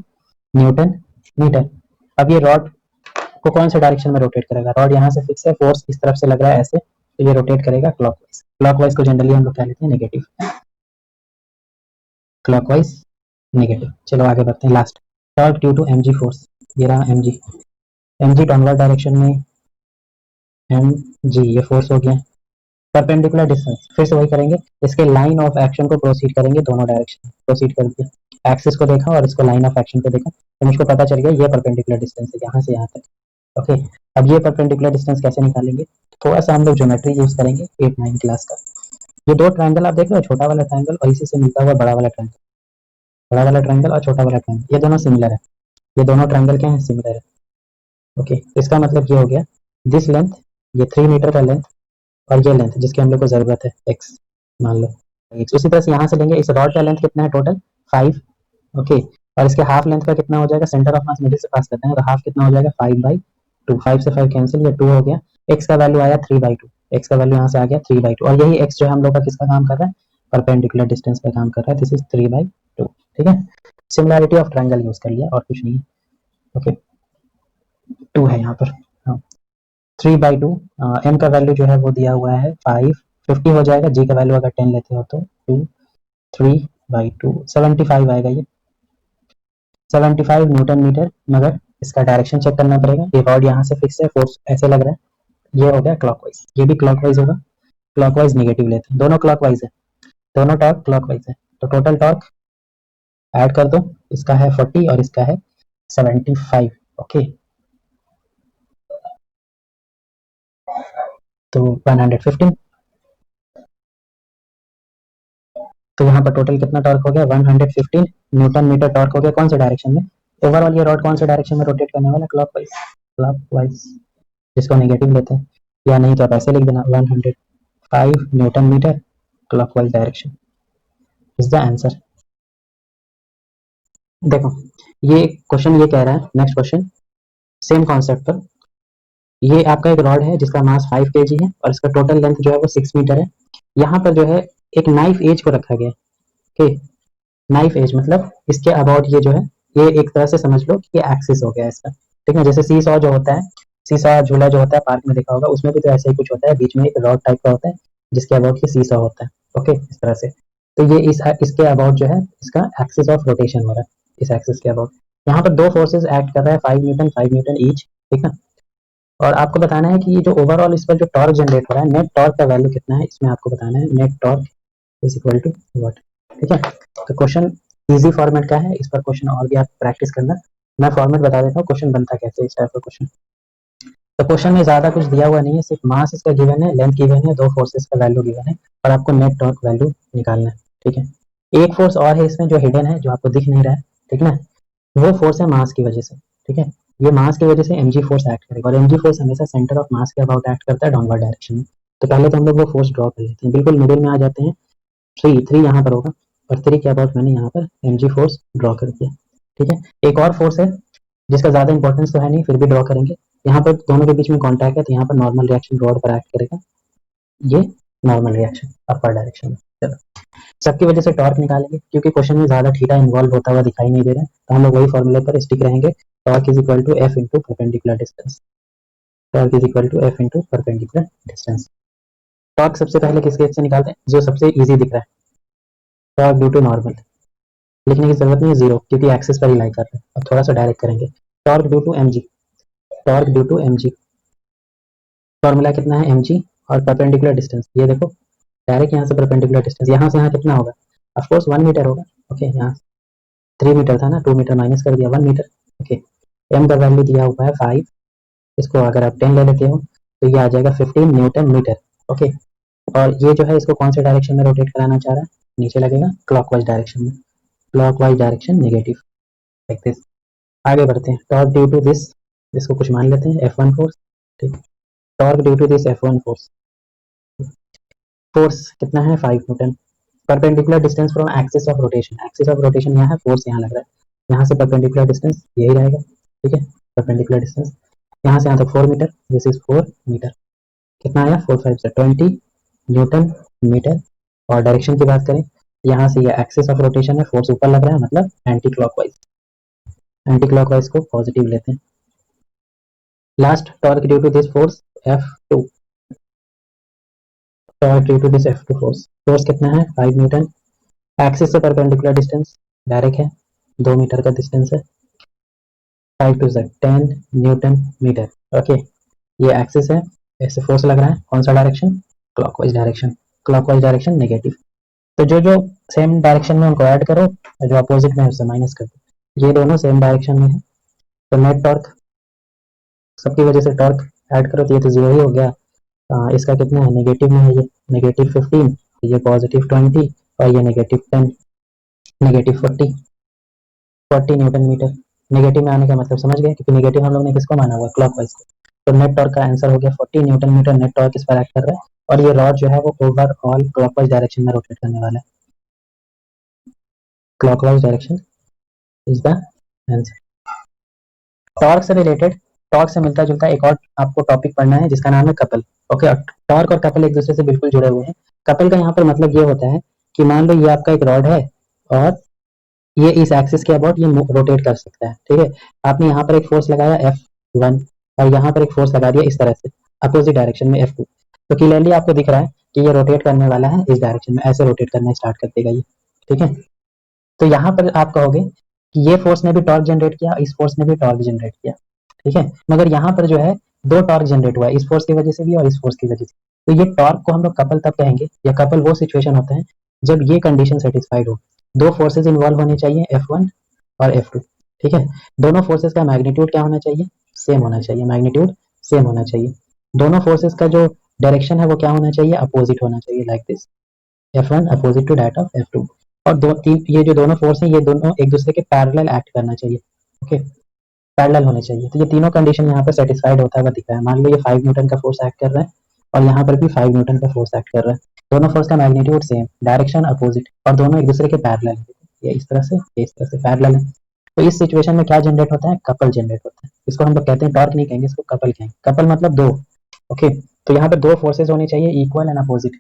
न्यूटन मीटर। अब ये रॉड को कौन से डायरेक्शन में रोटेट करेगा, रॉड यहाँ से फिक्स है, फोर्स इस तरफ से लग रहा है ऐसे, तो ये रोटेट करेगा क्लॉकवाइज, क्लॉकवाइज को जनरली हम लोग क्या लेते हैं नेगेटिव, क्लॉकवाइज नेगेटिव। चलो आगे बढ़ते हैं, last, torque due to mg force, ये रहा mg, mg डाउनवर्ड डायरेक्शन में mg, ये फोर्स हो गया, परपेंडिकुलर डिस्टेंस फिर से वही करेंगे, इसके लाइन ऑफ एक्शन को प्रोसीड करेंगे दोनों डायरेक्शन, प्रोसीड कर दिया, एक्सिस को देखा और इसको लाइन ऑफ एक्शन को देखा, तो मुझको पता चल गया ये परपेंडिकुलर डिस्टेंस है यहाँ से यहाँ तक। ओके, अब ये परपेंडिकुलर डिस्टेंस कैसे निकालेंगे, थोड़ा सा हम लोग ज्योमेट्री यूज करेंगे 8-9 क्लास का। ये दो ट्रायंगल आप देख रहे हो, छोटा वाला ट्रायंगल और इसी से मिलता हुआ बड़ा वाला ट्रायंगल, बड़ा वाला ट्रायंगल और छोटा वाला ट्रायंगल, ये दोनों सिमिलर है, ये दोनों ट्रायंगल क्या है, सिमिलर है। ओके, तो इसका मतलब ये हो गया, दिस लेंथ, ये 3 मीटर का लेंथ, और ये लेंथ जिसकी हम लोग को जरूरत है x, मान लो x, उसी तरह से यहाँ से लेंगे, इस रॉड का लेंथ कितना है टोटल 5, ओके, और इसके हाफ लेंथ का कितना हो जाएगा, सेंटर ऑफ मास मिडिल से पास करते हैं तो हाफ कितना हो जाएगा 5/2, 5 से 5 कैंसिल, ये 2 हो गया, x का वैल्यू आया 3/2, x का वैल्यू यहाँ से आ गया 3/2, और यही x जो है हम लोग का किसका काम कर रहा है, परपेंडिकुलर डिस्टेंस का काम कर रहा है, दिस इज 3/2। ठीक है, सिमिलैरिटी ऑफ ट्रायंगल यूज कर लिया और कुछ नहीं है। ओके 2 है यहाँ पर, हाँ 3/2, m का वैल्यू जो है वो दिया हुआ है 5, 50 हो जाएगा, g का वैल्यू अगर 10 लेते हो तो 2, 3/2 75 आएगा, ये 75 न्यूटन मीटर। मगर इसका डायरेक्शन चेक करना पड़ेगा, ये रॉड यहाँ से फिक्स है, फोर्स ऐसे लग रहा है, ये हो गया क्लॉकवाइज, ये भी क्लॉकवाइज होगा, क्लॉकवाइज नेगेटिव लेते हैं, दोनों क्लॉकवाइज है, दोनों टॉर्क क्लॉकवाइज है, तो टोटल टॉर्क ऐड कर दो, इसका है 40 और इसका है 75। ओके तो 115, तो यहाँ पर टोटल कितना टॉर्क हो गया 115 न्यूटन मीटर टॉर्क हो गया, कौन से डायरेक्शन में, ओवरऑल ये रॉड कौन से डायरेक्शन में रोटेट करने वाला, क्लॉकवाइज, क्लॉकवाइज, जिसको नेगेटिव लेते हैं, या नहीं तो आप ऐसे लिख देना 105 newton metre clockwise direction is the answer. देखो ये क्वेश्चन ये कह रहा है, नेक्स्ट क्वेश्चन सेम कॉन्सेप्ट पर, ये आपका एक रॉड है जिसका मास 5 kg है और इसका टोटल लेंथ जो है वो 6 मीटर है, यहाँ पर जो है एक नाइफ एज को रखा गया है, ओके नाइफ एज मतलब इसके अबाउट ये जो है, ये एक तरह से समझ लो कि ये एक्सिस हो गया इसका, ठीक है, जैसे सी सॉ जो होता है, सी सॉ झूला जो होता है पार्क में देखा होगा, उसमें भी तो ऐसा ही कुछ होता है, बीच में एक रॉड टाइप का होता है जिसके अबाउट ये सी सॉ होता है, ओके इस तरह से, तो ये इसके अबाउट जो है इसका एक्सिस ऑफ रोटेशन हो रहा है, इस एक्सिस के अबाउट, यहाँ पर दो फोर्सेज एक्ट कर रहा है 5 न्यूटन ईच, ठीक है, और आपको बताना है कि ये जो ओवरऑल इस पर जो टॉर्क जनरेट हो रहा है, नेट टॉर्क का वैल्यू कितना है, इसमें आपको बताना है net torque is equal to what, ठीक है, तो क्वेश्चन इजी फॉर्मेट का है, इस पर क्वेश्चन और भी आप प्रैक्टिस करना, मैं फॉर्मेट बता देता हूँ क्वेश्चन बनता कैसे इस टाइप का क्वेश्चन, तो क्वेश्चन में ज्यादा कुछ दिया हुआ नहीं है, सिर्फ मास इसका गिवन है, लेंथ गिवन है, दो फोर्सेस का वैल्यू गिवन है और आपको नेट टॉर्क वैल्यू निकालना है, ठीक है, एक फोर्स और है इसमें जो हिडन है, जो आपको दिख नहीं रहा है, ठीक है, वो फोर्स है मास की वजह से, ठीक है, ये मास की वजह से mg फोर्स एक्ट करेगा और mg फोर्स हमेशा सेंटर ऑफ मास के अबाउट एक्ट करता है डाउनवर्ड डायरेक्शन में, तो पहले तो हम लोग वो फोर्स ड्रॉ कर लेते हैं, बिल्कुल मिडिल में आ जाते हैं, 3 यहाँ पर होगा और 3 के अबाउट मैंने यहाँ पर mg फोर्स ड्रॉ कर दिया, ठीक है, एक और फोर्स है जिसका ज्यादा इंपॉर्टेंस तो है नहीं, फिर भी ड्रॉ करेंगे, यहाँ पर दोनों के बीच में कॉन्टैक्ट है, तो यहाँ पर नॉर्मल रिएक्शन रॉड पर एक्ट करेगा, ये नॉर्मल रिएक्शन अपर डायरेक्शन में, चलो सबकी वजह से टॉर्क निकालेंगे, क्योंकि क्वेश्चन में ज्यादा थीटा इन्वॉल्व होता हुआ दिखाई नहीं दे रहा है, तो हम लोग वही फॉर्मूले पर स्टिक रहेंगे, torque is equal to F into perpendicular distance, torque is equal to F into perpendicular distance, torque सबसे पहले किस केस से निकालते हैं, जो सबसे इजी दिख रहा है, टॉर्क ड्यू टू नॉर्मल, लिखने की जरूरत नहीं है जीरो, क्योंकि एक्सिस पर ही लाई कर रहे हैं, अब थोड़ा सा डायरेक्ट करेंगे, torque due to m g, torque due to m g, formula कितना है एम जी और परपेंडिकुलर डिस्टेंस, ये देखो डायरेक्ट यहाँ से परपेंडिकुलर डिस्टेंस, यहाँ से यहाँ कितना होगा, ऑफकोर्स 1 मीटर होगा, ओके यहाँ 3 मीटर था ना, 2 मीटर माइनस कर दिया 1 मीटर, ओके एम का वैल्यू दिया हुआ है 5, इसको अगर आप 10 ले लेते हो तो ये आ जाएगा 15 न्यूटन मीटर, ओके, और ये जो है इसको कौन से डायरेक्शन में रोटेट कराना चाह रहा है, नीचे लगेगा क्लॉकवाइज डायरेक्शन में, clockwise direction negative, like this, आगे बढ़ते हैं, टॉर्क ड्यू टू दिस, इसको कुछ मान लेते हैं F1 फोर्स, ठीक, torque due to this F1 force, force कितना है 5 newton, perpendicular distance from axis of rotation, axis of rotation यहाँ है, फोर्स यहाँ लग रहा है, यहाँ से परपेंडिकुलर डिस्टेंस यही रहेगा, ठीक है, परपेंडिकुलर डिस्टेंस यहाँ से यहाँ तक 4 मीटर, दिस इज 4 मीटर, कितना आया 4 5 से 20 न्यूटन मीटर, और डायरेक्शन की बात करें, यहाँ से ये एक्सिस ऑफ रोटेशन है, फोर्स ऊपर लग रहा है, मतलब एंटी क्लॉकवाइज, एंटी क्लॉकवाइज को पॉजिटिव लेते हैं, last torque due to this force F2, torque due to this F2 force, force कितना है 5 न्यूटन, एक्सिस से परपेंडिकुलर डिस्टेंस डायरेक्ट है, 2 मीटर का डिस्टेंस है, 5 टू 10 न्यूटन मीटर, ओके ये एक्सिस है, ऐसे फोर्स लग रहा है, कौन सा direction, clockwise direction, clockwise direction negative, तो जो जो सेम डायरेक्शन में उनको ऐड करो और जो अपोजिट में है उससे माइनस कर दो, ये दोनों सेम डायरेक्शन में है, तो नेट टॉर्क सबकी वजह से टॉर्क ऐड करो तो ये तो जीरो ही हो गया, इसका कितना है नेगेटिव में है, ये नेगेटिव 15, ये पॉजिटिव 20 और ये negative 10, negative 40 newton metre, negative में आने का मतलब समझ गए, क्योंकि नेगेटिव हम लोग ने किसको माना हुआ क्लॉकवाइज को, तो नेट टॉर्क का आंसर हो गया 40 न्यूटन मीटर, नेट टॉर्क इस पर एक्ट कर रहा है, और ये रॉड जो है वो ओवरऑल क्लॉकवाइज डायरेक्शन में रोटेट करने वाला है, clockwise direction is the answer. Torque से रिलेटेड, टॉर्क से मिलता जुलता एक और आपको टॉपिक पढ़ना है जिसका नाम है कपल, ओके, टॉर्क और कपल एक दूसरे से बिल्कुल जुड़े हुए हैं, कपल का यहाँ पर मतलब ये होता है कि मान लो ये आपका एक रॉड है और ये इस एक्सिस के अबाउट ये रोटेट कर सकता है, ठीक है। आपने यहाँ पर एक फोर्स लगाया F1 और यहाँ पर एक फोर्स लगा दिया इस तरह से अपोजिट डायरेक्शन में F2, तो क्लियरली आपको दिख रहा है कि ये रोटेट करने वाला है इस डायरेक्शन में, ऐसे रोटेट करना स्टार्ट कर देगा ये, ठीक है। तो यहाँ पर आप कहोगे कि ये फोर्स ने भी टॉर्क जनरेट किया, इस फोर्स ने भी टॉर्क जनरेट किया, ठीक है। मगर यहाँ पर जो है दो टॉर्क जनरेट हुआ है, इस फोर्स की वजह से भी और इस फोर्स की वजह से। तो ये टॉर्क को हम लोग कपल तब कहेंगे, या कपल वो सिचुएशन होता है जब ये कंडीशन सेटिस्फाइड हो, दो फोर्सेज इन्वॉल्व होने चाहिए F1 और F2, ठीक है। दोनों फोर्सेज का मैग्नीट्यूड क्या होना चाहिए, सेम होना चाहिए, मैग्नीट्यूड सेम होना चाहिए। दोनों फोर्सेज का जो डायरेक्शन है वो क्या होना चाहिए, अपोजिट होना चाहिए, like this, F1 opposite to that of F2। और दो तीन ये जो दोनों फोर्स हैं ये दोनों एक दूसरे के पैरेलल एक्ट करना चाहिए, ओके, पैरेलल होने चाहिए। तो ये तीनों कंडीशन यहाँ पर सेटिस्फाइड होता हुआ दिख रहा है। मान लो ये 5 न्यूटन का फोर्स एक्ट कर रहा है और यहाँ पर भी 5 न्यूटन का फोर्स एक्ट कर रहा है, दोनों फोर्स का मैग्नीट्यूड सेम, डायरेक्शन अपोजिट, और दोनों एक दूसरे के पैरेलल है, ये इस तरह से, ये इस तरह से पैरेलल है। तो इस सिचुएशन में क्या जनरेट होता है, कपल जनरेट होता है। इसको हम लोग कहते हैं टॉर्क नहीं कहेंगे, इसको कपल कहेंगे। कपल मतलब दो, ओके। तो यहाँ पर दो फोर्सेज होने चाहिए equal and opposite,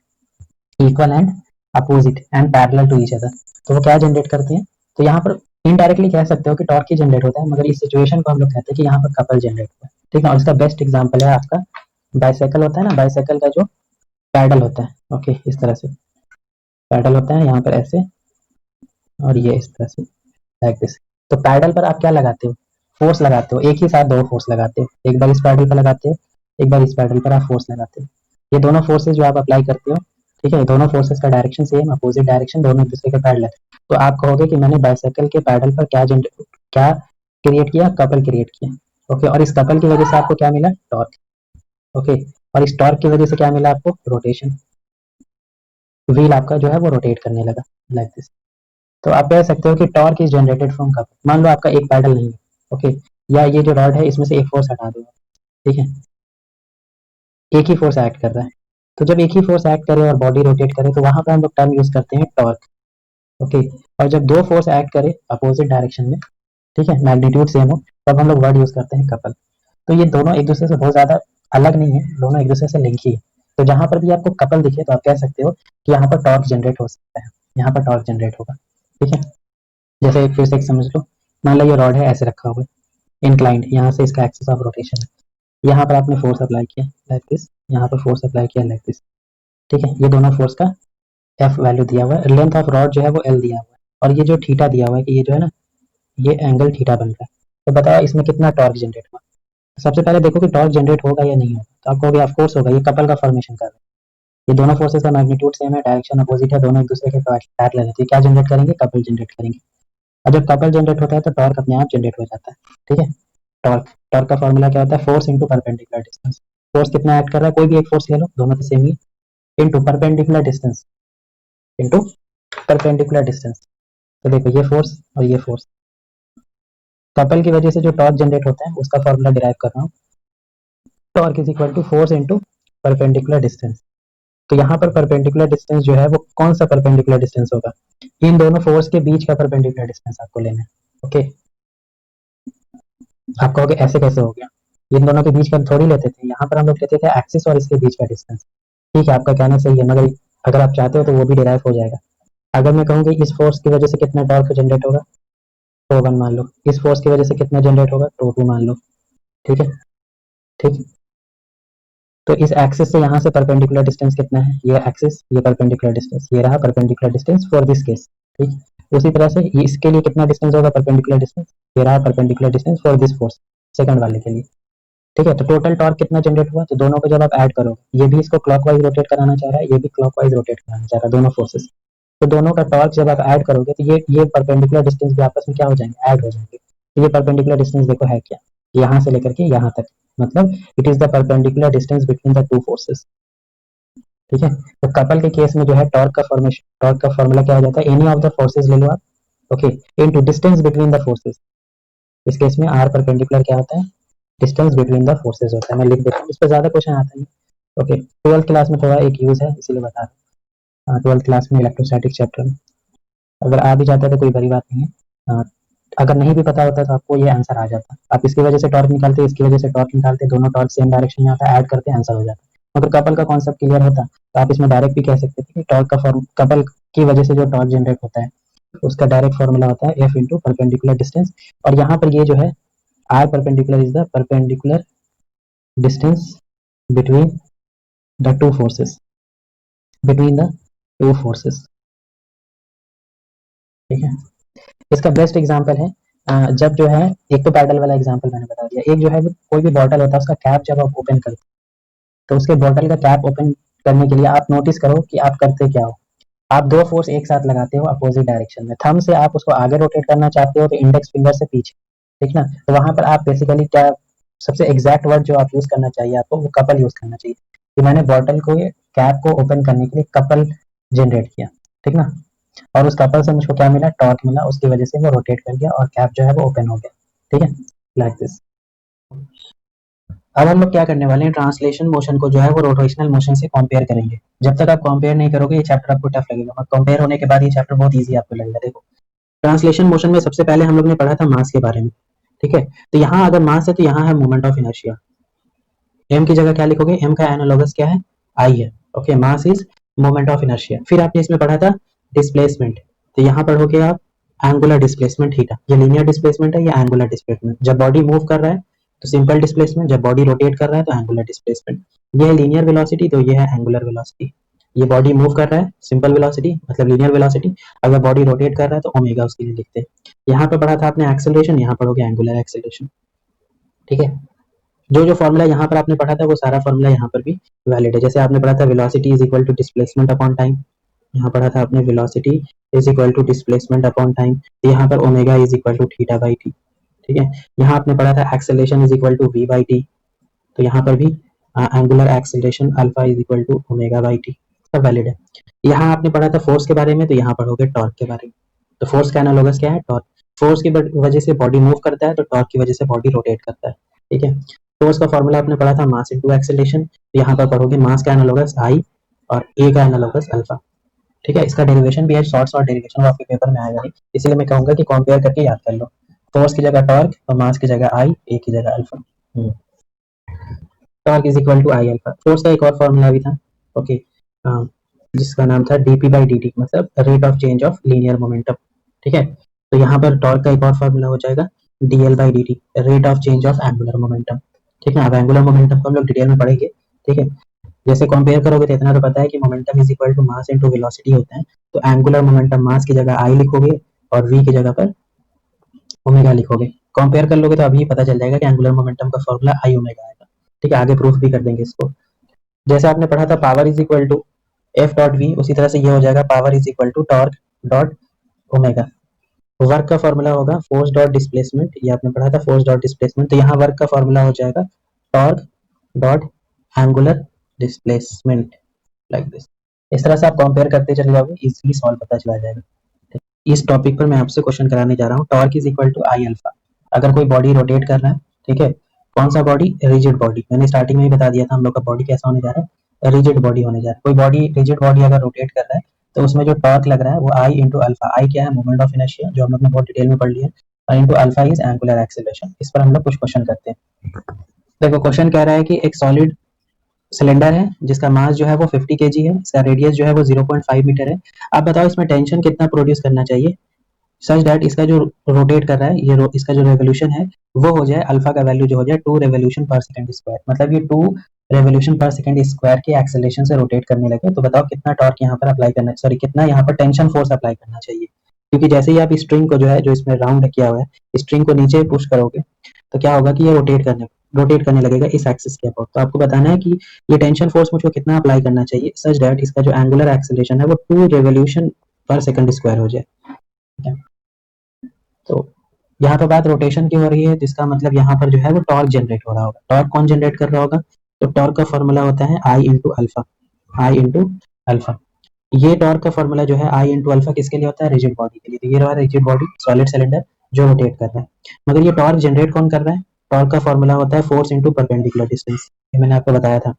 equal and opposite and parallel to each other. तो वो क्या जनरेट करते हैं, तो यहाँ पर इनडायरेक्टली कह सकते हो कि टॉर्क ही जनरेट होता है, मगर इस सिचुएशन को हम लोग कहते हैं कि यहाँ पर कपल जनरेट हुआ है, ठीक है। और इसका बेस्ट एग्जांपल है आपका बाइसाइकिल होता है ना, बाइसाइकिल का जो पैडल होता है, ओके, इस तरह से पैडल होता है यहाँ पर ऐसे, और ये इस तरह से, लाइक दिस। तो पैडल पर आप क्या लगाते हो, फोर्स लगाते हो, एक ही साथ दो फोर्स लगाते हो, एक बार इस पैडल पर लगाते हो, एक बार इस पैडल पर आप फोर्स लगाते हो। ये दोनों फोर्सेज जो आप अप्लाई करते हो, ठीक है, दोनों फोर्सेज का डायरेक्शन सेम, अपोजिट डायरेक्शन, दोनों एक दूसरे के पैरेलल। तो आप कहोगे कि मैंने बाइसाइकिल के पैडल पर क्या क्रिएट किया, कपल क्रिएट किया, ओके। और इस कपल की वजह से आपको क्या मिला, टॉर्क, ओके। और इस टॉर्क की वजह से क्या मिला आपको, रोटेशन, व्हील आपका जो है वो रोटेट करने लगा, लाइक दिस। तो आप कह सकते हो कि torque is generated from couple. मान लो आपका एक पैडल नहीं है, ओके, या ये जो रॉड है इसमें से एक फोर्स हटा दो, ठीक है, एक ही फोर्स एक्ट कर रहा है। तो जब एक ही फोर्स एक्ट करे और बॉडी रोटेट करे तो वहां पर हम लोग टर्म यूज करते हैं टॉर्क, ओके। और जब दो फोर्स एक्ट करे अपोजिट डायरेक्शन में, ठीक है, मैग्नीट्यूड सेम हो, तब हम लोग वर्ड यूज करते हैं कपल। तो ये दोनों एक दूसरे से बहुत ज्यादा अलग नहीं है, दोनों एक दूसरे से लिंक ही है। तो जहां पर भी आपको कपल दिखे तो आप कह सकते हो कि यहाँ पर टॉर्क जनरेट हो सकता है, यहाँ पर टॉर्क जनरेट होगा, ठीक है। जैसे एक फिर से एक समझ लो, मान लो ये रॉड है ऐसे रखा हुआ है इंक्लाइंड, यहाँ से इसका एक्सिस ऑफ रोटेशन है, यहाँ पर आपने फोर्स अप्लाई किया लाइक दिस, यहाँ पर फोर्स अप्लाई किया लाइक दिस, ठीक है। ये दोनों फोर्स का एफ वैल्यू दिया हुआ है, लेंथ ऑफ रॉड जो है वो एल दिया हुआ है, और ये जो थीटा दिया हुआ है कि ये जो है ना ये एंगल थीटा बन रहा है। तो बताओ इसमें कितना टॉर्क जनरेट हुआ। सबसे पहले देखो कि टॉर्क जनरेट होगा या नहीं होगा, तो आप कहोगे ऑफकोर्स होगा, ये कपल का फॉर्मेशन कर रहा है, ये दोनों फोर्सेस का मैग्नीट्यूड सेम है, डायरेक्शन अपोजिट है, दोनों एक दूसरे के पैरेलल है, तो क्या जनरेट करेंगे, कपल जनरेट करेंगे। और जब कपल जनरेट होता है तो टॉर्क अपने आप जनरेट हो जाता है, ठीक है। टॉर्क टॉर्क का फॉर्मूला क्या होता है, force into perpendicular distance. Force कितना ऐड कर रहा है, कोई भी एक फोर्स ले लो, दोनों तो सेम ही, into perpendicular distance, into perpendicular distance. तो देखो ये फोर्स और ये फोर्स, कपल की वजह से जो टॉर्क जनरेट होता है उसका फॉर्मूला डिराइव कर रहा हूँ, torque is equal to force into perpendicular distance. तो यहाँ पर परपेंडिकुलर डिस्टेंस जो है वो कौन सा परपेंडिकुलर डिस्टेंस होगा, इन दोनों फोर्स के बीच का परपेंडिकुलर डिस्टेंस आपको लेना है, ओके। आप कहोगे ऐसे कैसे हो गया, इन दोनों के बीच का थोड़ी लेते थे, यहाँ पर हम लोग लेते थे एक्सिस और इसके बीच का डिस्टेंस, ठीक है, आपका कहना सही है, मगर अगर आप चाहते हो तो वो भी डिराइव हो जाएगा। अगर मैं कहूँ कि इस फोर्स की वजह से कितना टॉर्क जनरेट होगा, टो वन मान लो, इस फोर्स की वजह से कितना जनरेट होगा, टो टू मान लो, ठीक है, ठीक। तो इस एक्सिस से यहाँ से परपेंडिकुलर डिस्टेंस कितना है, ये एक्सिस, ये परपेंडिकुलर डिस्टेंस, ये रहा perpendicular distance for this case, ठीक। उसी तरह से इसके लिए कितना डिस्टेंस होगा परपेंडिकुलर डिस्टेंस, ये रहा perpendicular distance for this force, second वाले के लिए, ठीक है। तो टोटल टॉर्क कितना जनरेट हुआ, तो दोनों को जब आप ऐड करोगे, ये भी इसको क्लॉकवाइज रोटेट कराना चाह रहा है, ये भी क्लॉकवाइज रोटेट कराना चाह रहा है, दोनों फोर्सेस। तो दोनों का टॉर्क जब आप ऐड करोगे तो ये परपेंडिकुलर डिस्टेंस भी आपस में क्या हो जाएंगे, ऐड हो जाएंगे। तो ये परपेंडिकुलर डिस्टेंस देखो है क्या, यहाँ से लेकर के यहाँ तक, मतलब it is the perpendicular distance between the two forces, ठीक है। तो कपल के केस में जो है टॉर्क का फॉर्मेशन, टॉर्क का फॉर्मूला क्या हो जाता है, एनी ऑफ द फोर्सेस ले लो आप, okay, into distance between the forces. इस केस में आर परपेंडिकुलर क्या होता है, डिस्टेंस बिटवीन द फोर्सेस होता है। मैं लिख देता हूँ, इस पर ज्यादा क्वेश्चन आता है, ओके। 12th क्लास में थोड़ा एक यूज है इसीलिए बता रहा हूँ, 12th क्लास में इलेक्ट्रोस्टैटिक चैप्टर में अगर आ भी जाता है तो कोई बड़ी बात नहीं है, अगर नहीं भी पता होता तो आपको ये आंसर आ जाता। आप इसकी वजह से टॉर्क निकालते, इसकी वजह से टॉर्क निकालते, दोनों टॉर्क सेम डायरेक्शन में आता है, ऐड करते आंसर हो जाता। अगर कपल का कॉन्सेप्ट क्लियर होता तो आप इसमें डायरेक्ट भी कह सकते थे कि टॉर्क का फॉर्म, कपल की वजह से जो टॉर्क जनरेट होता है उसका डायरेक्ट फॉर्मूला होता है F इंटू परपेंडिकुलर डिस्टेंस, और यहाँ पर ये जो है R perpendicular is the perpendicular distance between the two forces, between the two forces. ठीक है, इसका बेस्ट एग्जांपल है जब जो है, एक तो पैडल वाला एग्जांपल मैंने बता दिया, एक जो है कोई भी बॉटल होता है उसका कैप जब आप ओपन करते हो तो उसके बॉटल का कैप ओपन करने के लिए आप नोटिस करो कि आप करते क्या हो। आप दो फोर्स एक साथ लगाते हो अपोजिट डायरेक्शन में, थंब से आप उसको आगे रोटेट करना चाहते हो तो इंडेक्स फिंगर से पीछे, ठीक ना। तो वहां पर आप बेसिकली क्या, सबसे एग्जैक्ट वर्ड जो आप यूज करना चाहिए आपको वो कपल यूज करना चाहिए, कि मैंने बॉटल को, कैप को ओपन करने के लिए कपल जनरेट किया, ठीक ना। और उस कपल से मुझको क्या मिला, टॉर्क मिला, उसकी वजह से वो रोटेट कर गया और कैप जो है वो ओपन हो गया, ठीक है, लाइक दिस। अब हम लोग क्या करने वाले हैं, ट्रांसलेशन मोशन को जो है वो रोटेशनल मोशन से कंपेयर करेंगे। जब तक आप कंपेयर नहीं करोगे ये चैप्टर आपको टफ लगेगा, और कंपेयर होने के बाद ये चैप्टर बहुत इजी आपको लगेगा। देखो, ट्रांसलेशन मोशन में सबसे पहले हम लोग ने पढ़ा था मास के बारे में, ठीक है। तो यहाँ अगर मास है तो यहाँ है मोमेंट ऑफ इनर्शिया, एम की जगह क्या लिखोगे, एम का एनालॉगस क्या है, आई है, okay. Mass is moment of inertia. फिर आपने इसमें पढ़ा था डिस्प्लेसमेंट, तो यहाँ पढ़ोगे आप एंगुलर डिस्प्लेसमेंट थीटा, ये लीनियर डिस्प्लेसमेंट है, ये एंगुलर डिस्प्लेसमेंट। जब बॉडी मूव कर रहा है तो सिंपल डिस्प्लेसमेंट, जब बॉडी रोटेट कर रहा है तो एंगुलर डिस्प्लेसमेंट। ये है लीनियर वेलोसिटी, तो ये है एंगुलर वेलोसिटी। ये बॉडी मूव कर रहा है, सिंपल वेलोसिटी मतलब लीनियर वेलोसिटी, अगर बॉडी रोटेट कर रहा है तो ओमेगा उसके लिए लिखते हैं। यहाँ पे पढ़ा था आपने एक्सेलरेशन, यहाँ पढ़ोगे एंगुलर एक्सेलरेशन, ठीक है। जो जो फॉर्मूला यहाँ पर आपने पढ़ा था वो सारा फॉर्मूला यहाँ पर भी वैलिड है। जैसे आपने पढ़ा था velocity is equal to displacement upon time, यहाँ पढ़ा था आपने velocity is equal to displacement upon time, तो यहाँ पर omega is equal to theta by t, ठीक है। यहाँ आपने पढ़ा था acceleration is equal to v by t, तो यहाँ पर भी angular acceleration alpha is equal to omega by t, सब वैलिड है। यहाँ आपने पढ़ा था फोर्स के बारे में, तो यहाँ पढ़ोगे टॉर्क के बारे में। तो फोर्स का एनालॉगस क्या है, टॉर्क। फोर्स की वजह से बॉडी मूव करता है तो टॉर्क की वजह से बॉडी रोटेट करता है, ठीक है। फोर्स का फॉर्मूला आपने पढ़ा था मास इनटू एक्सेलरेशन, तो यहाँ पर पढ़ोगे मास का एनालॉगस आई और ए का एनालॉगस अल्फा, ठीक है। इसका डेरिवेशन भी है, शॉर्ट शॉर्ट डेरिवेशन आपके पेपर में आएगा नहीं, इसलिए मैं कहूंगा कि कंपेयर करके याद कर लो। फोर्स की जगह टॉर्क और मास की जगह आई, ए की जगह alpha. Torque is equal to I alpha. Force का एक और फॉर्मूला भी था, ओके, जिसका नाम था डीपी बाई डी टी, मतलब rate of change of linear momentum, ठीक है। तो यहाँ पर टॉर्क का एक और फॉर्मूला हो जाएगा DL by D T, rate of change of angular momentum, ठीक है। अब एंगुलर मोमेंटम को हम लोग डिटेल में पढ़ेंगे, ठीक है। जैसे कंपेयर करोगे तो इतना तो पता है कि momentum is equal to mass into velocity होता है, तो एंगुलर मोमेंटम मास की जगह आई लिखोगे और वी की जगह पर ओमेगा लिखोगे। कंपेयर कर लोगे तो अभी पता चल जाएगा कि एंगुलर मोमेंटम का फॉर्मूला आई ओमेगा आएगा, ठीक है। आगे प्रूफ भी कर देंगे इसको। जैसे आपने पढ़ा था power is equal to F dot v, उसी तरह से ये हो जाएगा power is equal to torque dot omega. Work का फॉर्मूला होगा फोर्स डॉट डिस्प्लेसमेंट, ये आपने पढ़ा था फोर्स डॉट डिस्प्लेसमेंट, तो यहाँ वर्क का फॉर्मूला हो जाएगा torque dot angular displacement, like this. इस तरह से आप कंपेयर करते चले जाओगे, इजीली सॉल्व पता चला जाएगा। इस टॉपिक पर मैं आपसे क्वेश्चन कराने जा रहा हूँ, torque is equal to I alpha. अगर कोई बॉडी रोटेट कर रहा है, ठीक है, कौन सा बॉडी, रिजिड बॉडी, मैंने स्टार्टिंग में ही बता दिया था हम लोग का बॉडी कैसा होने जा रहा है, रिजिड बॉडी होने जा रहा है। कोई बॉडी, रिजिड बॉडी अगर रोटेट कर रहा है तो उसमें जो टॉर्क लग रहा है वो आई इंटू अल्फा, आई क्या है, मोमेंट ऑफ इनर्शिया, जो हम लोग ने बहुत डिटेल में पढ़ लिया है, और into alpha is angular acceleration. इस पर हम लोग कुछ क्वेश्चन करते हैं। देखो क्वेश्चन कह रहा है कि एक सॉलिड सिलेंडर है जिसका मास जो है वो 50 केजी है, इसका रेडियस जो है वो 0.5 मीटर है। आप बताओ इसमें टेंशन कितना प्रोड्यूस करना चाहिए सच दैट इसका जो रोटेट कर रहा है, ये इसका जो रेवोल्यूशन है वो हो जाए, अल्फा का वैल्यू जो हो जाए 2 रेवोल्यूशन पर सेकंड स्क्वायर, मतलब ये 2 रेवोल्यूशन पर सेकंड स्क्वायर के एक्सेलरेशन से रोटेट करने लगे। तो बताओ कितना टॉर्क यहाँ पर अप्लाई करना, सॉरी कितना यहाँ पर टेंशन फोर्स अप्लाई करना चाहिए। क्योंकि जैसे ही आप स्ट्रिंग को जो है, जो इसमें राउंड किया हुआ है, स्ट्रिंग को नीचे पुश करोगे तो क्या होगा कि ये रोटेट करने लगेगा इस एक्सिस के अबाउट। तो आपको बताना है कि ये टेंशन फोर्स मुझको कितना अप्लाई करना चाहिए सच दैट इसका जो एंगुलर एक्सेलरेशन है वो 2 रेवोल्यूशन पर सेकंड स्क्वायर हो जाए, ठीक है। तो यहाँ पे बात रोटेशन की हो रही है, जिसका मतलब यहाँ पर जो है वो टॉर्क जनरेट हो रहा होगा। टॉर्क कौन जनरेट कर रहा होगा, तो टॉर्क का फॉर्मूला होता है आई इंटू अल्फा, आई इंटू अल्फा। ये टॉर्क का फॉर्मूला जो है आई इंटू अल्फा किसके लिए होता है, रिजिड बॉडी के लिए। तो ये रहा रिजिड बॉडी, सॉलिड सिलेंडर जो रोटेट कर रहा है। मगर ये टॉर्क जनरेट कौन कर रहा है, टॉर्क का फॉर्मूला होता है फोर्स इंटू परपेंडिकुलर डिस्टेंस, ये मैंने आपको बताया था,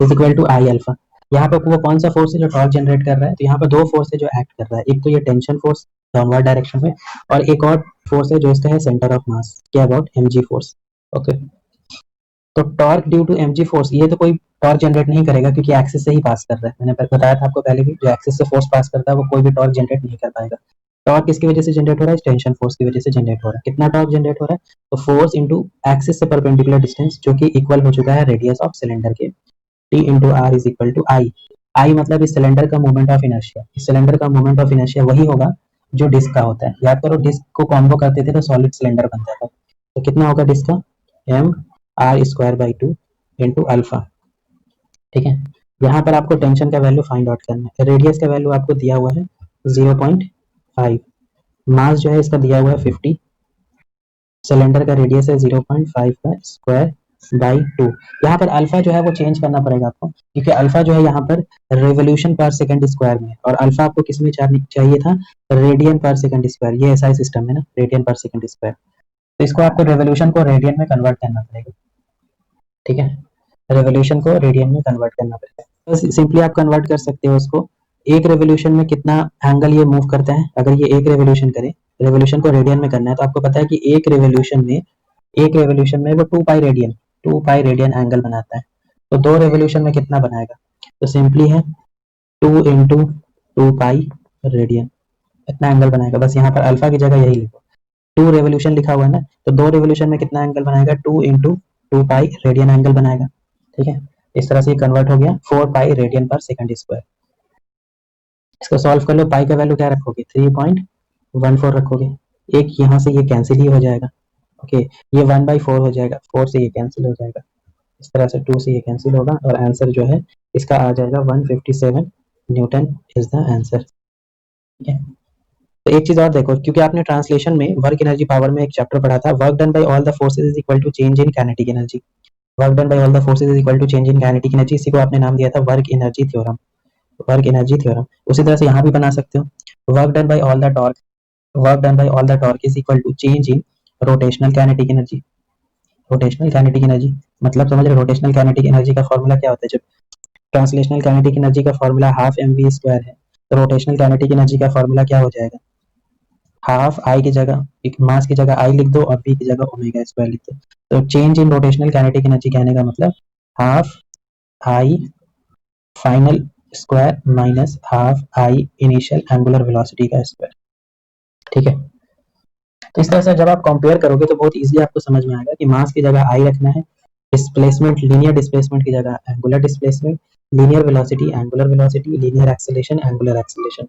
is equal to I alpha. यहाँ पे वो कौन सा फोर्स है जो टॉर्क जनरेट कर रहा है, तो यहाँ पे दो फोर्स है जो एक्ट कर रहा है, एक तो ये टेंशन फोर्स डाउनवर्ड डायरेक्शन में, और एक और फोर्स है जो इसका है सेंटर ऑफ मास, क्या अबाउट एमजी फोर्स, ओके। तो torque due to mg force, ये तो कोई टॉर्क जनरेट नहीं करेगा क्योंकि एक्सिस से ही पास कर रहा है। मैंने बताया था आपको पहले भी, जो एक्सिस से फोर्स पास करता है वो कोई भी टॉर्क जनरेट नहीं कर पाएगा। टॉर्क किसकी वजह से जनरेट हो रहा है? टेंशन फोर्स की वजह से जनरेट हो रहा है। कितना टॉर्क जनरेट हो रहा है? तो फोर्स इंटू एक्सिस से परपेंडिकुलर डिस्टेंस, जो कि इक्वल हो चुका है रेडियस ऑफ सिलेंडर के, T into R is equal to I. I मतलब इस सिलेंडर का मोमेंट ऑफ इनर्शिया। इस सिलेंडर का मोमेंट ऑफ इनर्शिया वही होगा जो डिस्क का होता है। याद करो, डिस्क को कॉम्बो करते थे तो सॉलिड सिलेंडर बन जाता। तो कितना होगा डिस्क का? M R square by 2 into alpha. ठीक है, यहाँ पर आपको टेंशन का वैल्यू फाइंड आउट करना है। रेडियस का वैल्यू आपको दिया हुआ है 0.5, मास जो है इसका दिया हुआ है 50, सिलेंडर का रेडियस है 0.5 का स्क्वायर बाई 2। यहाँ पर अल्फा जो है वो चेंज करना पड़ेगा आपको, क्योंकि अल्फा जो है यहाँ पर रेवोल्यूशन पर सेकंड स्क्वायर में है, और अल्फा आपको किस में चाहिए था? रेडियन पर सेकंड स्क्वायर। ये ऐसा सिस्टम है ना, रेडियन पर सेकंड स्क्वायर। तो इसको आपको रेवोल्यूशन को रेडियन में कन्वर्ट करना पड़ेगा। ठीक है, रेवोल्यूशन को रेडियन में कन्वर्ट करना पड़ेगा। तो सिंपली आप कन्वर्ट कर सकते हो उसको। एक रेवोल्यूशन में कितना एंगल ये मूव करता है? अगर ये एक रेवोल्यूशन करे, रेवोल्यूशन को रेडियन में करना है, तो आपको पता है कि एक रेवोल्यूशन में वो 2 पाई रेडियन एंगल बनाता है। तो 2 रेवोल्यूशन में कितना बनाएगा? तो सिंपली है 2 इंटू 2 पाई रेडियन, इतना एंगल बनाएगा। बस यहाँ पर अल्फा की जगह यही लिखो, 2 रेवोल्यूशन लिखा हुआ है ना, तो 2 रेवोल्यूशन में कितना एंगल बनाएगा? 2 इंटू 2 पाई रेडियन एंगल बनाएगा। ठीक है, इस तरह से कन्वर्ट हो गया 4 पाई रेडियन पर सेकंड स्क्वायर। इसको सॉल्व कर लो, पाई का वैल्यू क्या रखोगे? 3.14 रखोगे। एक यहाँ से ये कैंसिल ही हो जाएगा। ओके, ये 1/4 हो जाएगा, 4 से ये कैंसिल हो जाएगा, इस तरह से 2 से ये कैंसिल होगा, और आंसर जो है इसका आ जाएगा 157 न्यूटन इज द आंसर। ठीक है, तो एक चीज और देखो, क्योंकि आपने ट्रांसलेशन में वर्क एनर्जी पावर में एक चैप्टर पढ़ा था, work done by all the forces is equal to change in kinetic energy. Work done by all the forces is equal to change in kinetic energy, इसी को आपने नाम दिया था work energy theorem. Work energy theorem उसी तरह से यहाँ भी बना सकते हो। Work done by all the torque, work done by all the torque is equal to change in rotational kinetic energy. Rotational kinetic energy मतलब समझ रहे, रोटेशनल काइनेटिक एनर्जी का फॉर्मूला क्या होता है? जब ट्रांसलेशनल काइनेटिक एनर्जी का फॉर्मूला हाफ mv स्क्वायर है, तो रोटेशनल काइनेटिक एनर्जी का फॉर्मूला क्या हो जाएगा? हाफ आई की जगह, एक मास की जगह आई लिख दो और v की जगह ओमेगा स्क्वायर लिख दो। तो change in rotational kinetic energy कहने का मतलब half I final square minus half I initial angular velocity का स्क्वायर। ठीक है, तो इस तरह से जब आप कंपेयर करोगे तो बहुत इजीली आपको समझ में आएगा कि मास की जगह आई रखना है, डिस्प्लेसमेंट लीनियर डिस्प्लेसमेंट की जगह angular displacement, linear velocity angular velocity, linear acceleration angular acceleration.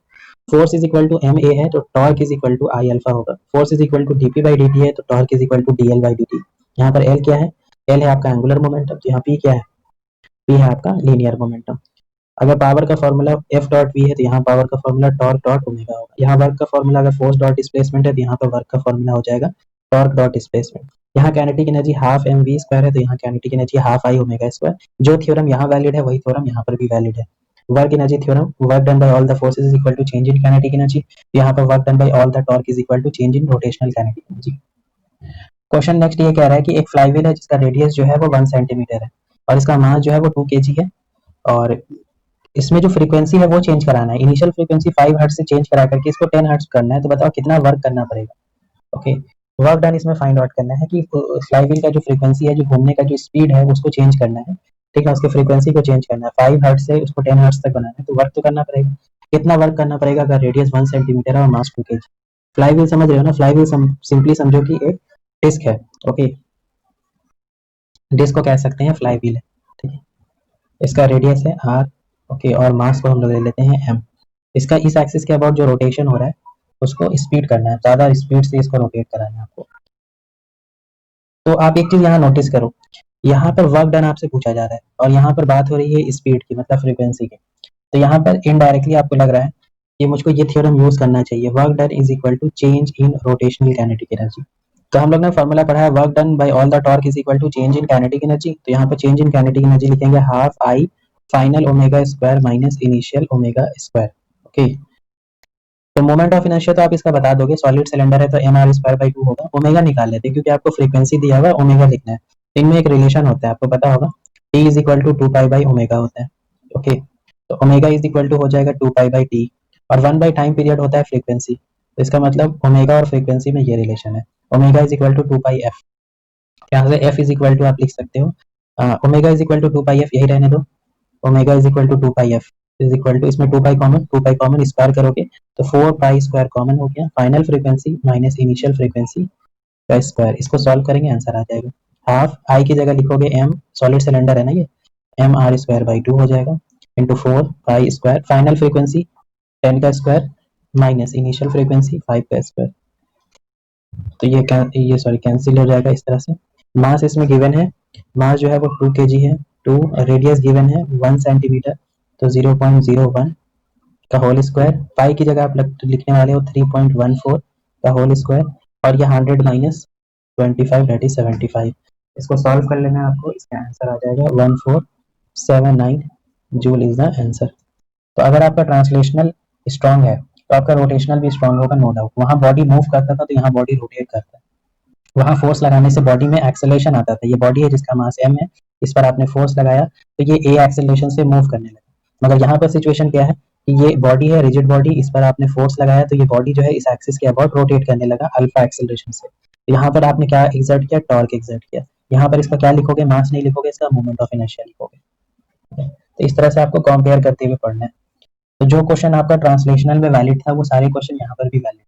Force is equal to M A है तो torque is equal to I alpha होगा। Force is equal to DP by D T है तो torque is equal to D L by D T. यहाँ पर L क्या है? L है आपका एंगुलर मोमेंटम, तो यहाँ पी क्या है? पी है आपका लीनियर मोमेंटम। अगर पावर का फॉर्मूला एफ डॉट वी है तो यहाँ पावर का फॉर्मूला टॉर्क डॉट ओमेगा होगा। यहाँ वर्क का फॉर्मूला अगर फोर्स डॉट डिस्प्लेसमेंट है तो यहाँ पर वर्क का फॉर्मूला हो जाएगा टॉर्क डॉट डिस्प्लेसमेंट। यहाँ kinetic energy half M V square है तो यहाँ kinetic energy half I omega square. जो थ्योरम यहाँ वैलिड है वही थ्योरम यहाँ पर भी वैलिड है। Work energy theorem, work done by all the forces is equal to change in kinetic energy. यहाँ पर work done by all the torque is equal to change in rotational kinetic energy. Question next ये कह रहा है कि एक flywheel है जिसका रेडियस जो है वो 1 सेंटीमीटर है और इसका मास जो है वो 2 kg है, और इसमें जो फ्रीक्वेंसी है वो चेंज कराना है। इनिशियल फ्रीक्वेंसी 5 हर्ट्ज से चेंज करा करके इसको 10 हर्ट्ज करना है। तो बताओ कितना वर्क करना पड़ेगा? ओके, वर्क डन इसमें फाइंड आउट करना है कि फ्लाईव्हील का जो फ्रीक्वेंसी है, जो घूमने का जो स्पीड है उसको चेंज करना है। ठीक है, उसके फ्रीक्वेंसी को चेंज करना है, 5 हर्ट्ज से उसको 10 हर्ट्ज तक बनाना है, तो वर्क तो करना पड़ेगा। कितना वर्क करना पड़ेगा अगर रेडियस 1 सेंटीमीटर है और मास 2 kg? फ्लाईव्हील समझ रहे हो ना? फ्लाईव्हील सिंपली समझो कि एक डिस्क है। ओके, डिस्क को कह सकते हैं फ्लाईव्हील है। ठीक है, इसका रेडियस है r। ओके, और मास को हम लोग ले लेते हैं m। इसका इस एक्सिस के अबाउट जो रोटेशन हो रहा है उसको स्पीड करना है, ज्यादा स्पीड से इसको रोटेट कराना है आपको। तो आप एक चीज यहाँ नोटिस करो, यहाँ पर वर्क डन आपसे पूछा जा रहा है और यहाँ पर बात हो रही है स्पीड की, मतलब फ्रीक्वेंसी की। तो यहाँ पर इनडायरेक्टली आपको लग रहा है कि मुझको ये थ्योरम यूज करना चाहिए, work done is equal to change in rotational kinetic energy. तो हम लोग ने फॉर्मूला पढ़ा है work done by all the torque is equal to change in kinetic energy. तो यहाँ पर चेंज इन काइनेटिक एनर्जी लिखेंगे half I final omega square minus initial omega square. Okay, तो मोमेंट ऑफ इनर्शिया तो आप इसका बता दोगे, सॉलिड सिलेंडर है तो एम आर स्क्वायर बाई 2 होगा। ओमेगा निकाल लेते हैं क्योंकि आपको फ्रीक्वेंसी दिया हुआ है, ओमेगा लिखना है। इनमें एक रिलेशन होता है, आपको पता होगा, T is equal to 2 pi by omega होता है। ओके, तो ओमेगा इज इक्वल टू हो जाएगा 2 पाई बाई टी, और 1 बाई टाइम पीरियड होता है फ्रीक्वेंसी। तो इसका मतलब ओमेगा और फ्रीक्वेंसी में ये रिलेशन है, omega is equal to 2 pi f. यहाँ से एफ इज इक्वल टू आप लिख सकते हो omega is equal to 2 pi f, यही रहने दो, omega is equal to 2 pi f is equal to, इसमें 2 पाई कॉमन स्क्वायर करोगे तो 4 पाई स्क्वायर कॉमन हो गया, final frequency minus initial frequency का स्क्वायर, इसको सॉल्व करेंगे आंसर आ जाएगा। हाफ आई की जगह लिखोगे एम, सॉलिड सिलेंडर है ना ये, एम आर स्क्वायर बाई 2 हो जाएगा into 4 pi square, final frequency 10 का स्क्वायर माइनस इनिशियल फ्रीक्वेंसी 5 का स्क्वायर, तो ये सॉरी कैंसिल हो जाएगा इस तरह से। मास इसमें गिवन है, मास जो है वो 2 kg है, 2, रेडियस गिवन है 1 सेंटीमीटर, तो 0.01 का होल स्क्वायर, पाई की जगह आप लिखने वाले हो 3.14 का होल स्क्वायर, और ये 100 माइनस 25 दैट इज 75, इसको सॉल्व कर लेना है आपको, इसका आंसर आ जाएगा 1479 जूल इज द आंसर। तो अगर आपका ट्रांसलेशनल स्ट्रांग है तो आपका रोटेशनल भी स्ट्रांग होगा, नो डाउट। वहाँ बॉडी मूव करता था तो यहाँ बॉडी रोटेट करता है, वहाँ फोर्स लगाने से बॉडी में एक्सेलरेशन आता था, ये बॉडी है जिसका मास m है, इस पर आपने फोर्स लगाया तो ये a एक्सेलरेशन से मूव करने लगा। मगर यहाँ पर सिचुएशन क्या है कि ये बॉडी है रिजिड बॉडी, इस पर आपने फोर्स लगाया तो ये बॉडी जो है इस एक्सिस के अबाउट रोटेट करने लगा अल्फा एक्सेलरेशन से। तो यहाँ पर आपने क्या एग्जर्ट किया, टॉर्क एग्जर्ट किया। यहाँ पर इसका क्या लिखोगे, मास नहीं लिखोगे, इसका मोमेंट ऑफ इनर्शिया लिखोगे। तो इस तरह से आपको कंपेयर करते हुए पढ़ना है। तो जो क्वेश्चन आपका ट्रांसलेशनल में वैलिड था वो सारे क्वेश्चन यहाँ पर भी वैलिड